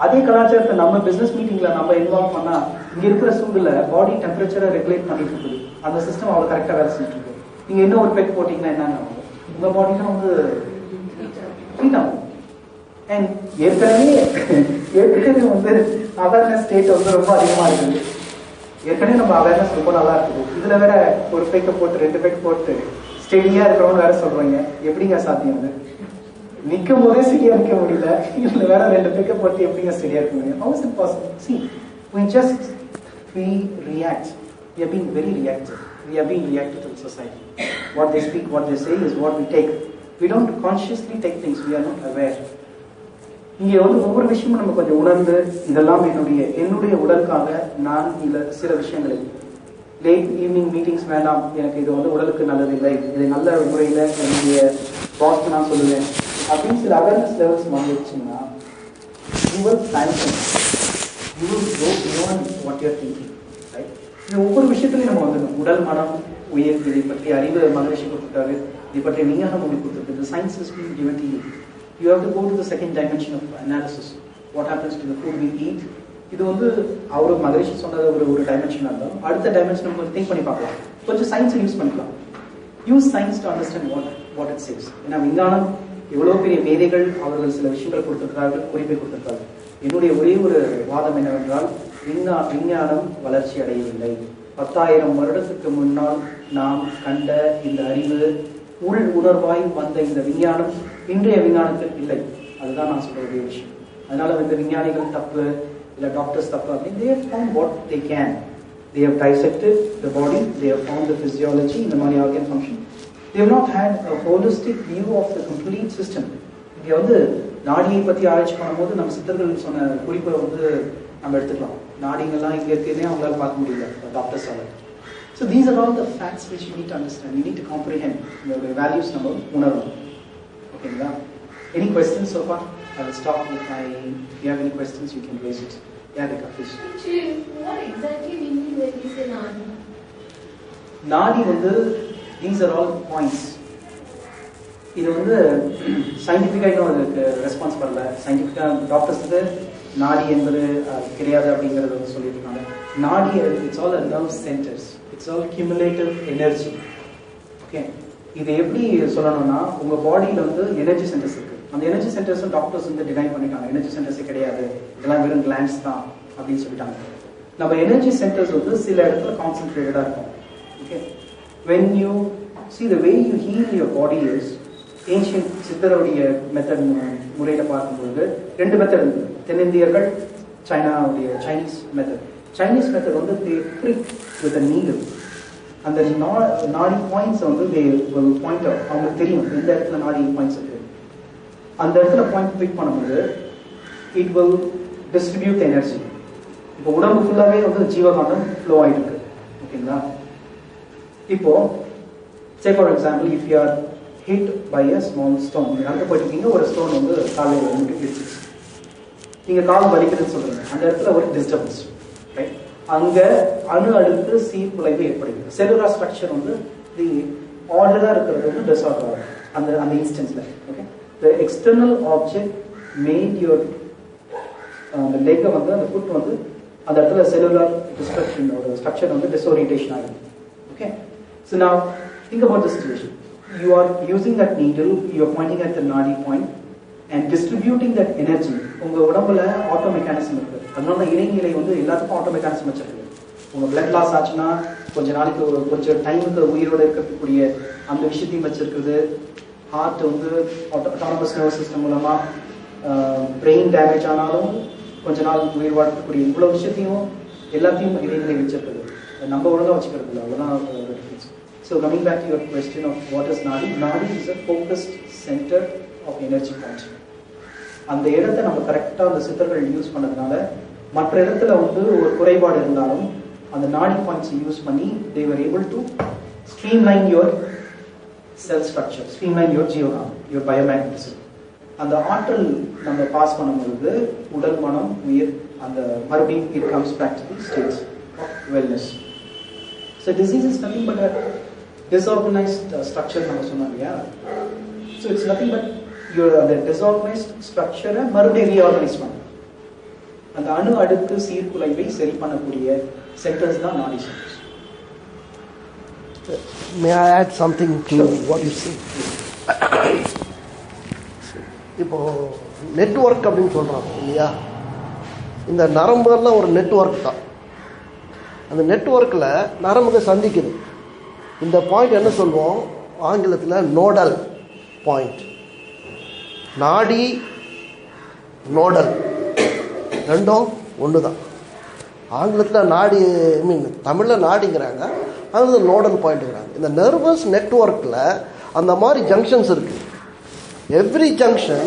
அதே கலாச்சாரத்தை நம்ம பிசினஸ் மீட்டிங்ல நம்ம இன்வால்வ் பண்ணா இங்க இருக்கிற சூழ்நில பாடி டெம்பரேச்சரை ரெகுலேட் பண்ணிட்டு இருக்குது. அந்த சிஸ்டம் அவ்வளவு கரெக்டா வேலை செஞ்சுட்டு இருக்கு. நீங்க என்ன ஒரு பெக் போட்டீங்கன்னா என்னன்னு ஆகும்? உங்க பாடினா வந்து ஹீட் ஆகும். அண்ட் ஏற்கனவே வந்து அவேர்னஸ் ஸ்டேட் வந்து ரொம்ப அதிகமா இருக்குது. ஏற்கனவே நம்ம அவேர்னஸ் ரொம்ப நல்லா இருக்குது. இதுல வேற ஒரு பெக்கை போட்டு 2 பெக் போட்டு ஸ்டெடியா இருக்கிறவங்க வேற சொல்றீங்க. எப்படிங்க சாத்தியம்? அது நிற்கும் போதே ஸ்டெடியா இருக்க முடியல, இதுல வேற 2 பெக்கை போட்டு எப்படிங்க ஸ்டெடியா இருக்க முடியும்? How is it possible? See, we react. We are being very reactive. We are being reactive to the society. What they speak, what they say is what we take. We don't consciously take things. We are not aware. இங்கே வந்து ஒவ்வொரு விஷயமும் நம்ம கொஞ்சம் உணர்ந்து இதெல்லாம் என்னுடைய உடலுக்காக நான் சில விஷயங்களை லேட் ஈவினிங் மீட்டிங்ஸ் வேண்டாம், எனக்கு இது வந்து உடலுக்கு நல்லது இல்லை, இதை நல்ல முறையில் என்னுடைய பாஸ்க்கு நான் சொல்லுவேன் அப்படின்னு சில அவேர்னஸ் லெவல்ஸ் வந்துச்சுன்னா you will transcend. You will go beyond what you are thinking, right? இது ஒவ்வொரு விஷயத்துலையும் நம்ம வந்துடணும். உடல், மனம், உயிர், இதை பற்றி அறிவு மகரிஷி கொடுத்துருக்காரு, இதை பற்றி விஞ்ஞானம் மொழி கொடுத்துருக்கு. Science is being given to you. You have to go to the second dimension of analysis. What happens to the food we eat? இது வந்து அவரு மகரிஷி சொன்னது ஒரு டைமென்ஷனாக இருந்தாலும் அடுத்த டைமென்ஷன் நம்ம திங்க் பண்ணி பார்க்கலாம். கொஞ்சம் சயின்ஸை யூஸ் பண்ணிக்கலாம். Use science to understand what it chase. ஏன்னா விஞ்ஞானம் எவ்வளோ பெரிய மேதைகள் அவர்கள் சில விஷயங்கள் கொடுத்துருக்கார்கள், குறிப்பை கொடுத்துருக்காங்க. என்னுடைய ஒரே ஒரு வாதம் என்னவென்றால் விஞ்ஞானம் வளர்ச்சி அடையவில்லை. 10,000 வருடத்துக்கு முன்னால் நாம் கண்ட இந்த அறிவு, உள் உணர்வாய் வந்த இந்த விஞ்ஞானம் இன்றைய விஞ்ஞானத்தில் இல்லை. அதுதான் நான் சொல்ற ஒரே விஷயம். அதனால இந்த விஞ்ஞானிகள் தப்பு இல்லை டாக்டர்ஸ் தப்பு அப்படின்னு they have found what they can. They have dissected the body, they have found the physiology, இந்த மாதிரி organ function. They have not had a holistic view of the complete system. இங்க வந்து நாடியை பற்றி ஆராய்ச்சி பண்ணும்போது நம்ம சித்தர்கள் சொன்ன குறிப்பை வந்து நம்ம எடுத்துக்கலாம். நாடிங்கெல்லாம் இங்கே இருக்குன்னே அவங்களால பார்க்க முடியல டாக்டர்ஸால. So these are all the facts which you need to understand. You need to comprehend the values நம்ம உணரணும். ஓகேங்களா? Any questions so far? I will stop with my. If you have any questions, you can raise it. Yeah, Rekha, please. Actually, what exactly we mean when we say nadi? Nadi வந்து these are all points. இது வந்து சயின்டிஃபிக்காக இன்னும் அதுக்கு ரெஸ்பான்ஸ் பண்ணல. சயின்டிஃபிக்காக டாக்டர்ஸுக்கு நாடி என்பது கிடையாது அப்படிங்கிறத வந்து சொல்லியிருக்காங்க. நாடி it's all nerve centres, it's all cumulative energy. Okay, இது எப்படி சொல்லணும்னா உங்கள் பாடியில் வந்து எனர்ஜி சென்டர்ஸ் இருக்குது. அந்த எனர்ஜி சென்டர்ஸும் டாக்டர்ஸ் வந்து டினைன் பண்ணிட்டாங்க. எனர்ஜி சென்டர்ஸே கிடையாது, இதெல்லாம் வெறும் கிளாண்ட்ஸ் தான் அப்படின்னு சொல்லிட்டாங்க. நம்ம எனர்ஜி சென்டர்ஸ் வந்து சில இடத்துல கான்சென்ட்ரேட்டடாக இருக்கும். Okay, when you see the way you heal your body is ancient சித்தருடைய மெத்தட் முறையில் பார்க்கும்போது 2 மெத்தட் இருக்குது. தென்னிந்தியர்கள் சைனாவுடைய சைனீஸ் மெத்தட் வந்து they prick with a needle. அந்த நாடி பாயிண்ட்ஸ் வந்து they will point out. அவங்களுக்கு தெரியும் எந்த இடத்துல நாடி பாயிண்ட்ஸ் இருக்கு. அந்த இடத்துல பாயிண்ட் பிக் பண்ணும்போது it will distribute the energy. இப்போ உடம்பு ஃபுல்லாகவே வந்து ஜீவகாந்தம் ஃப்ளோ ஆகிட்டு இருக்கு. ஓகேங்களா? இப்போ say for example if you are hit by a small stone, நீங்க நடந்து போயிட்டு ஒரு ஸ்டோன் வந்து காலையில் வந்து இடிச்சிச்சு, நீங்க கால் வலிக்குதுன்னு சொல்றீங்க. அந்த இடத்துல ஒரு டிஸ்டர்பன்ஸ், ரைட்? அங்க அணு அடுக்கு சீர்குலைவு ஏற்படுகிறது. செல்லுலார் ஸ்ட்ரக்சர் வந்து தி ஆர்டரா இருக்கிறது வந்து டிஸார்டர் ஆகும் அந்த இன்ஸ்டன்ஸ்ல. Okay, the external object made your அந்த லெக்கை வந்து அந்த ஃபுட் வந்து அந்த இடத்துல செல்லுலார் டிஸ்ட்ரக்ஷன் ஒரு ஸ்ட்ரக்சர் வந்து டிஸ்ஓரியன்டேஷன் ஆகும். Okay, so now think about the situation. You are using that needle, you are pointing at the nadi point and distributing that energy. உங்க உடம்புல ஆட்டோ மெக்கானிசம் இருக்கு. அதனால இணைநிலை வந்து எல்லாத்துக்கும் ஆட்டோ மெக்கானிசம் வச்சிருக்கு. உங்க பிளட் லாஸ் ஆச்சுன்னா கொஞ்ச நாளைக்கு கொஞ்சம் டைமுக்கு உயிரோட இருக்கக்கூடிய அந்த விஷயத்தையும் வச்சிருக்குது. ஹார்ட் வந்து ஆட்டோனமஸ் நர்வஸ் சிஸ்டம் மூலமா பிரெயின் டேமேஜ் ஆனாலும் கொஞ்ச நாள் உயிர் வாழக்கூடிய இவ்வளவு விஷயத்தையும் எல்லாத்தையும் இணைநிலை வச்சிருக்குது. நம்ம ஒழுங்கா வச்சுக்கிறது இல்லை, அவ்வளோதான் difference. So coming back to your question of what is nadi, nadi is a focused center of energy point. அந்த இடத்தை நம்ம கரெக்டாக அந்த சித்தர்கள் யூஸ் பண்ணதுனால மற்ற இடத்துல வந்து ஒரு குறைபாடு இருந்தாலும் அந்த நாடி பாயிண்ட்ஸ் யூஸ் பண்ணி they were able to streamline your cell structure, streamline your geogram, your biomagnetism. அந்த ஆற்றல் நம்ம பாஸ் பண்ணும்போது உடல் மனம் உயிர் அந்த மறுபடியும் it comes back to the states of wellness. So disease is nothing but a disorganized structure நம்ம சொன்னோம் இல்லையா? So it's nothing but your the disorganized structure மறுபடியும் reorganize பண்ணணும். அந்த அணு அடுக்கு சீர்குலைவை சரி பண்ணக்கூடிய சென்டர்ஸ் தான் நாடி centres. May I add something to what you say? இப்போ நெட்வொர்க் அப்படின்னு சொல்றாங்க இல்லையா? இந்த நரம்புகள்லாம் ஒரு நெட்வொர்க் தான். அந்த நெட்வொர்க்கில் நரம்புகள் சந்திக்குது. இந்த பாயிண்ட் என்ன சொல்லுவோம் ஆங்கிலத்தில் நோடல் பாயிண்ட். நாடி நோடல் ரெண்டும் ஒன்று தான். ஆங்கிலத்தில் நாடி தமிழில் நாடிங்கிறாங்க, அது நோடல் பாயிண்ட்டுங்கிறாங்க. இந்த நர்வஸ் நெட்வொர்க்கில் அந்த மாதிரி ஜங்ஷன்ஸ் இருக்குது. Every junction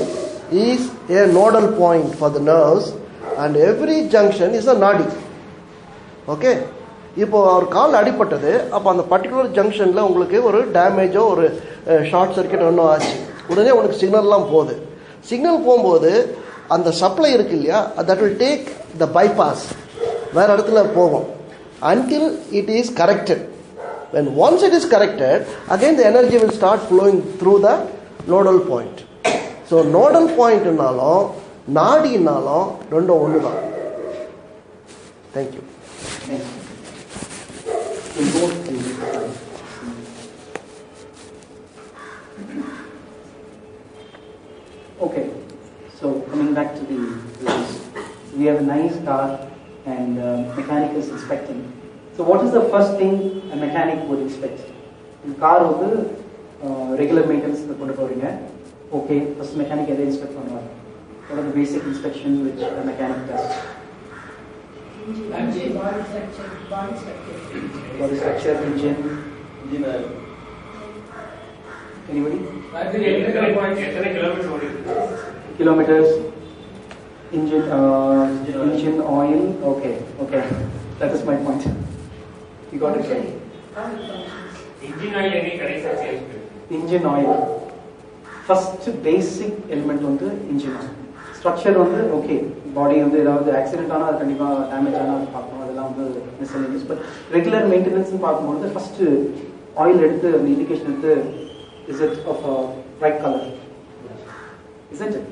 is a nodal point for the nerves and every junction is a நாடி. ஓகே, இப்போ அவர் கால் அடிப்பட்டது, அப்போ அந்த பர்டிகுலர் ஜங்ஷனில் உங்களுக்கு ஒரு டேமேஜோ ஒரு ஷார்ட் சர்க்கியூட் ஒன்றும் ஆச்சு, உடனே உனக்கு சிக்னல்லாம் போகுது. சிக்னல் போகும்போது அந்த சப்ளை இருக்கு இல்லையா, that will take the bypass, வேறு இடத்துல போகும் until it is corrected. when once it is corrected, again the energy will start flowing through the nodal point. So nodal pointனாலும் நாடினாலும் ரெண்டும் ஒன்று தான். Thank you. Okay, so coming back to the we have a nice car and mechanic is inspecting. So what is the first thing a mechanic would inspect? In car வந்து regular maintenance கொண்டு போறீங்க. Okay, first mechanic எதை inspect பண்ணுவாங்க? What are the basic inspection which a mechanic does? Engine, body structure, engine. Anybody? Kilometers. Engine oil. Okay. That is my point. You got it right. Engine oil. First basic element on the engine oil. Structure on the okay. Body on the accident ana kandipa damage ana paakkom adella miscellaneous, but regular maintenance nu paakumbodhu the first oil eduthu the indication eduthu, is it of a right color? Isn't it?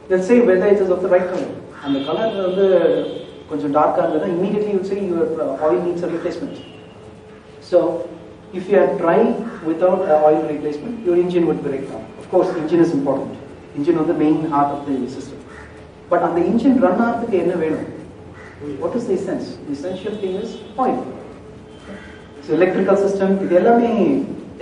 They'll say whether it is of the right color, and the color வந்து கொஞ்சம் dark ஆனதுனா immediately you say your oil needs a replacement. So if you are dry without oil replacement, your engine would break down. Of course engine is important. Engine is the main heart of the system. But on the engine run ஆகிறதுக்கு என்ன வேணும்? What is the essence? The essential thing is oil. So electrical system, இது எல்லாமே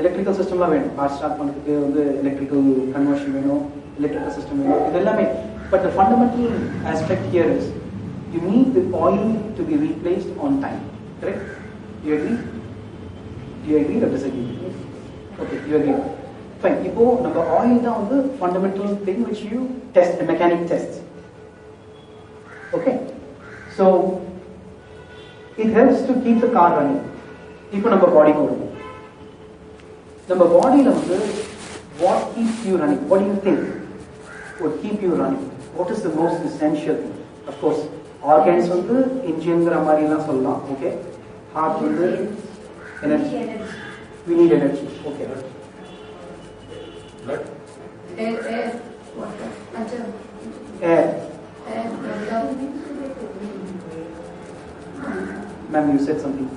electrical system la வேணும். Car start பண்றதுக்கு வந்து electrical conversion வேணும், electrical system வேணும், இது எல்லாமே. But the fundamental aspect here is you need the oil to be replaced on time. Correct? You agree? Do you agree or disagree? Okay, you agree. Fine. இப்போ நம்ம oil தான் வந்து fundamental thing which you test, a mechanic tests. Okay. So it helps to keep the car running. இப்போ நம்ம body போடுவோம். நம்ம bodyல வந்து what keeps you running? What do you think would keep you running? What is the most essential thing? Of course, organs வந்து engineங்கிற மாதிரி எல்லாம் சொல்லலாம். Okay. Heart வந்து energy. We need energy. Okay. Blood. Air. Water. Air. Ma'am, you said something.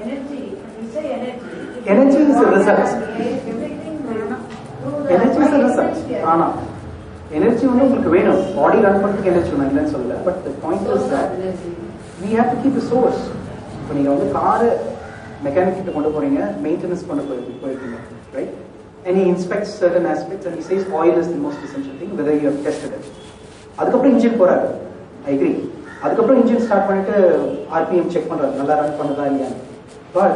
Energy. You say energy. Energy is a result. Everything. Energy is a result. ஆனா energy வந்து உங்களுக்கு வேணும். Body run பண்றதுக்கு energy வேணும் இல்லைன்னு சொல்லல. But the point is that we have to keep a source. இப்போ நீங்க வந்து கார் மெக்கானிக் கிட்ட கொண்டு போறீங்க, மெயின்டெனன்ஸ் கொண்டு போயிருக்கீங்க, right? And he inspects certain aspects and he says oil is the most essential thing, whether you have tested it. அதுக்கப்புறம் இன்ஜின் போறாரு. I agree. அதுக்கப்புறம் இன்ஜின் ஸ்டார்ட் பண்ணிட்டு RPM செக் பண்றாரு, நல்லா ரன் பண்ணுதா இல்லையா. But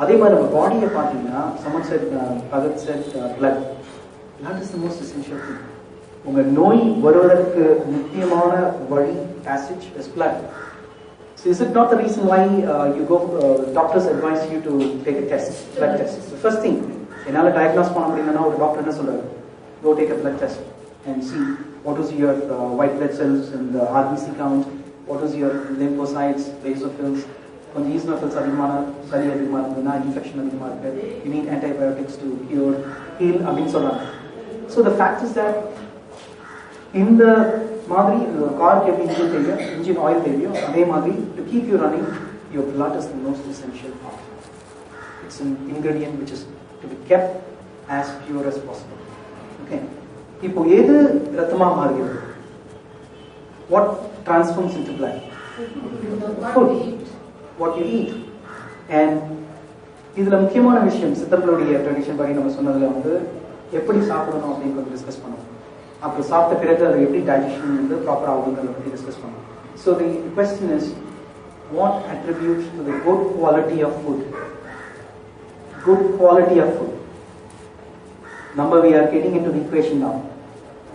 அதே மாதிரி நம்ம பாடியை பார்த்தீங்கன்னா someone said Bhagat said blood is the most essential thing. உங்க நோய் வருவதற்கு முக்கியமான வழி passage is blood. So is it not the reason why you go doctors advise you to take a test, blood test? The first thing, என்னால டயக்னோஸ் பண்ண முடியலன்னா ஒரு டாக்டர் என்ன சொல்றாரு? Go take a blood test and see what is your white blood cells and the RBC count, what is your lymphocytes, basophils. கொஞ்சம் eosinophils அதிகமான சளி அதிகமாக இருந்ததுன்னா இன்ஃபெக்ஷன் அதிகமாக இருக்கு, you need antibiotics to heal அப்படின்னு சொல்றாங்க. So the fact is that இந்த மாதிரி காருக்கு எப்படி இன்ஜின் தேவையோ, இன்ஜின் ஆயில் தேவையோ, அதே மாதிரி to keep you running, your blood is the most essential part. It's an ingredient which is to be kept as pure as possible. Okay. இப்போ எது ரத்தமா மாறுகிறது? What transforms into blood? Food. What you eat. And இதுல முக்கியமான விஷயம் சித்தர்களுடைய ட்ரெடிஷன் படி நம்ம சொன்னதுல வந்து எப்படி சாப்பிடணும் அப்படின்னு கொஞ்சம் டிஸ்கஸ் பண்ணுவோம். அப்புறம் சாப்பிட்ட பிறகு அது எப்படி டைஜஷன் வந்து ப்ராப்பர் ஆகுதுங்கிறத பற்றி டிஸ்கஸ் பண்ணுவோம். So the question is what attributes to the good quality of food? Good quality of food. Number we are getting into the equation now.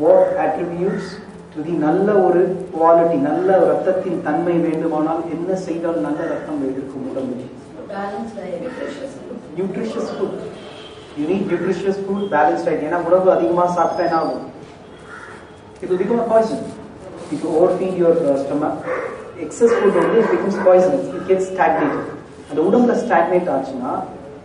What attributes to the நல்ல ஒரு quality, நல்ல ரத்தத்தின் தன்மை வேண்டுமானால் என்ன செய்தால் நல்ல ரத்தம் இருக்கும் உடம்புக்கு? Balanced diet. Nutritious food. You need nutritious food, balanced diet. ஏன்னா உணவு அதிகமாக சாப்பிட்டா என்ன ஆகும்? It will become a poison. If you overfeed your stomach, excess food only becomes poison. It gets stagnated. அந்த உடம்புல ஸ்டாக்னேட் ஆச்சுன்னா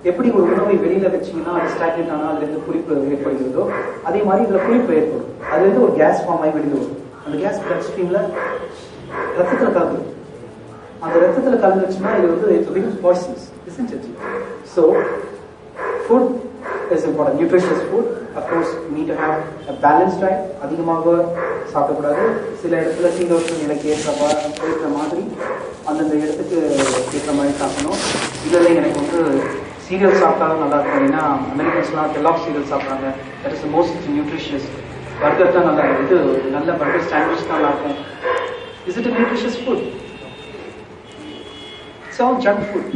எப்படி ஒரு உணவை வெளியில வச்சீங்கன்னா அது ஸ்டாக்னேட் ஆனால் அதுல இருந்து புளிப்பு ஏற்படுகிறதோ அதே மாதிரி இதுல புளிப்பு ஏற்படும். அதுல இருந்து ஒரு கேஸ் ஃபார்ம் ஆகி வெளியில வரும். அந்த கேஸ் பிளட் ஸ்ட்ரீம்ல ரத்தத்துல கலந்து, அந்த ரத்தத்துல கலந்துச்சுன்னா இது வந்து it becomes poisonous, isn't it? So food is important, nutritious food, of course need to have a balance diet. அதிகமாக சாப்பிடக்கூடாது. சில இடத்துல சீதோஷ்ண நிலைக்கு ஏற்ற மாதிரி அந்தந்த இடத்துக்கு ஏற்ற மாதிரி சாப்பிடணும். இதில் எனக்கு வந்து சீரியல் சாப்பிட்டாலும் நல்லா இருக்கும். ஏன்னா அமெரிக்கன்ஸ்லாம் கெல்லாக் சீரியல் சாப்பிட்றாங்க. That is the most nutritious. Burger தான் நல்லா இது நல்ல பர்கர் சாண்ட்விச் தான் நல்லா இருக்கும். Is it a nutritious food? It's all junk food.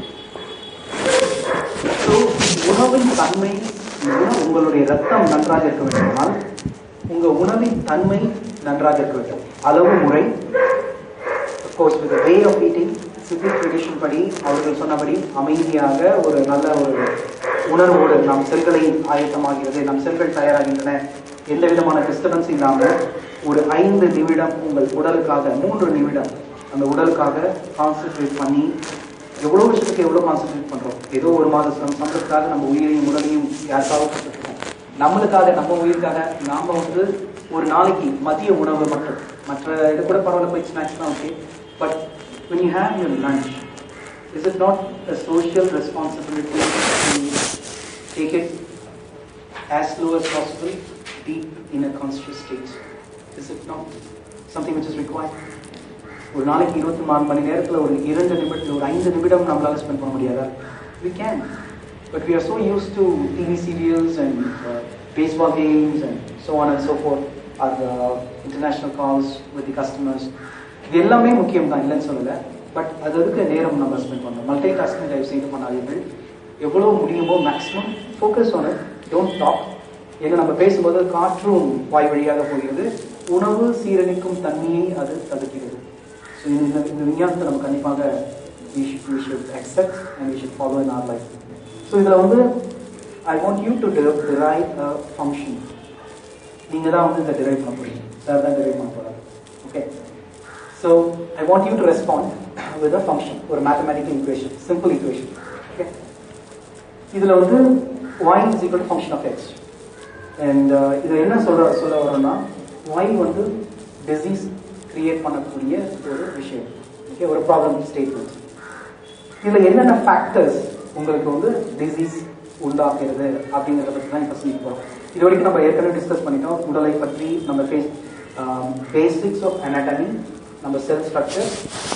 So உணவின் தன்மை, உங்களுடைய ரத்தம் நன்றாக இருக்க வேண்டுமானால் உங்கள் உணவின் தன்மை நன்றாக இருக்க வேண்டும். அளவு முறை, of course with way of eating, civic tradition படி அவர்கள் சொன்னபடி அமைதியாக ஒரு நல்ல ஒரு உணர்வோடு நம் செல்களை ஆயத்தமாகிறது, நம் செல்கள் தயாராகின்றன, எந்த விதமான டிஸ்டர்பன்ஸ் இல்லாமல் ஒரு 5 நிமிடம் உங்கள் உடலுக்காக, 3 நிமிடம் அந்த உடலுக்காக கான்சென்ட்ரேட் பண்ணி, எவ்வளோ விஷயத்துக்கு எவ்வளோ கான்சென்ட்ரேட் பண்ணுறோம். ஏதோ ஒரு மாதம் சம்பளத்துக்காக நம்ம உயிரையும் உடலையும் யாருக்காக கொடுத்துருக்கோம். நம்மளுக்காக, நம்ம உயிருக்காக நாம் வந்து ஒரு நாளைக்கு மதிய உணவு மட்டும், மற்ற இது கூட பரவாயில்ல, போய் ஸ்நாக்ஸ் தான் okay. But when you have your lunch, is it not a social responsibility to take it as slow as possible, deep in a conscious state? Is it not something which is required? ஒரு நாளைக்கு 24 மணி நேரத்தில் ஒரு 2 நிமிடம், ஒரு 5 நிமிடம் நம்மளால ஸ்பெண்ட் பண்ண முடியாதா? We can, but we are so used to TV serials and baseball games and so on and so forth, or international calls with the customers. இது எல்லாமே முக்கியம் தான், இல்லைன்னு சொல்லலை. பட் அதுக்கு நேரம் நம்ம ஸ்பெண்ட் பண்ணணும். மல்டி டாஸ்கிங் தயவு செய்து பண்ணாதீர்கள். எவ்வளோ முடியுமோ maximum focus on it, don't talk. ஏன்னா நம்ம பேசும்போது காற்றும் வாய் வழியாக போகிறது. உணவு சீரழிக்கும் தன்மையை அது தடுக்கிறது. ஸோ இந்த விஞ்ஞானத்தை நம்ம கண்டிப்பாக we should accept and we should follow in our life. So இதில் வந்து I want you to derive a function. நீங்கள் தான் வந்து இதை derive பண்ண போறீங்க, சார் தான் derive பண்ண போகிறாங்க. Okay, so I want you to respond with a function, ஒரு mathematical equation, simple equation. Okay, இதில் வந்து y is equal to function of x. And இதில் என்ன சொல்ல வரோம்னா, y வந்து disease கிரியேட் பண்ணக்கூடிய ஒரு விஷயம். ஓகே, ஒரு ப்ராப்ளம் ஸ்டேட்மெண்ட். இதில் என்னென்ன ஃபேக்டர்ஸ் உங்களுக்கு வந்து டிசீஸ் உண்டாக்குறது அப்படிங்கிறத பற்றி தான் இப்போ சொல்லிட்டு போகிறோம். இது வரைக்கும் நம்ம ஏற்கனவே டிஸ்கஸ் பண்ணிட்டோம். உடலை பற்றி நம்ம பேசிக்ஸ் ஆஃப் அனாட்டமி, நம்ம செல் ஸ்ட்ரக்சர்,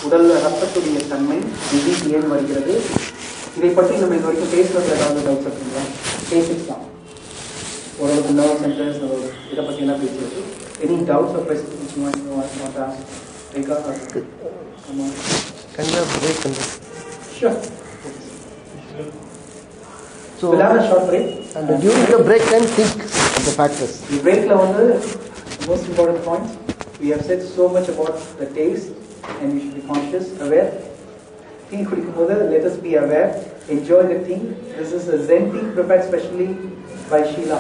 உடல் ரத்தத்துடைய தன்மை, டிசீஸ் ஏன் வருகிறது, இதை பற்றி நம்ம இது வரைக்கும் பேசுறது ஏதாவது டவுட்ஸ் இருக்குங்களா? பேசிக்ஸ் தான், ஓரளவுக்கு நர்வ் சென்டர்ஸ் இதை பற்றி எல்லாம் பேசியிருக்கு. Any doubts of questions Sure. So we'll have a short break. And during the break time, think of the factors. The break la vandu most important points. We have said so much about the taste, and we should be conscious, aware. Tea kudikumbodhu, let us be aware. Enjoy the tea. This is a Zen tea prepared specially by Sheila.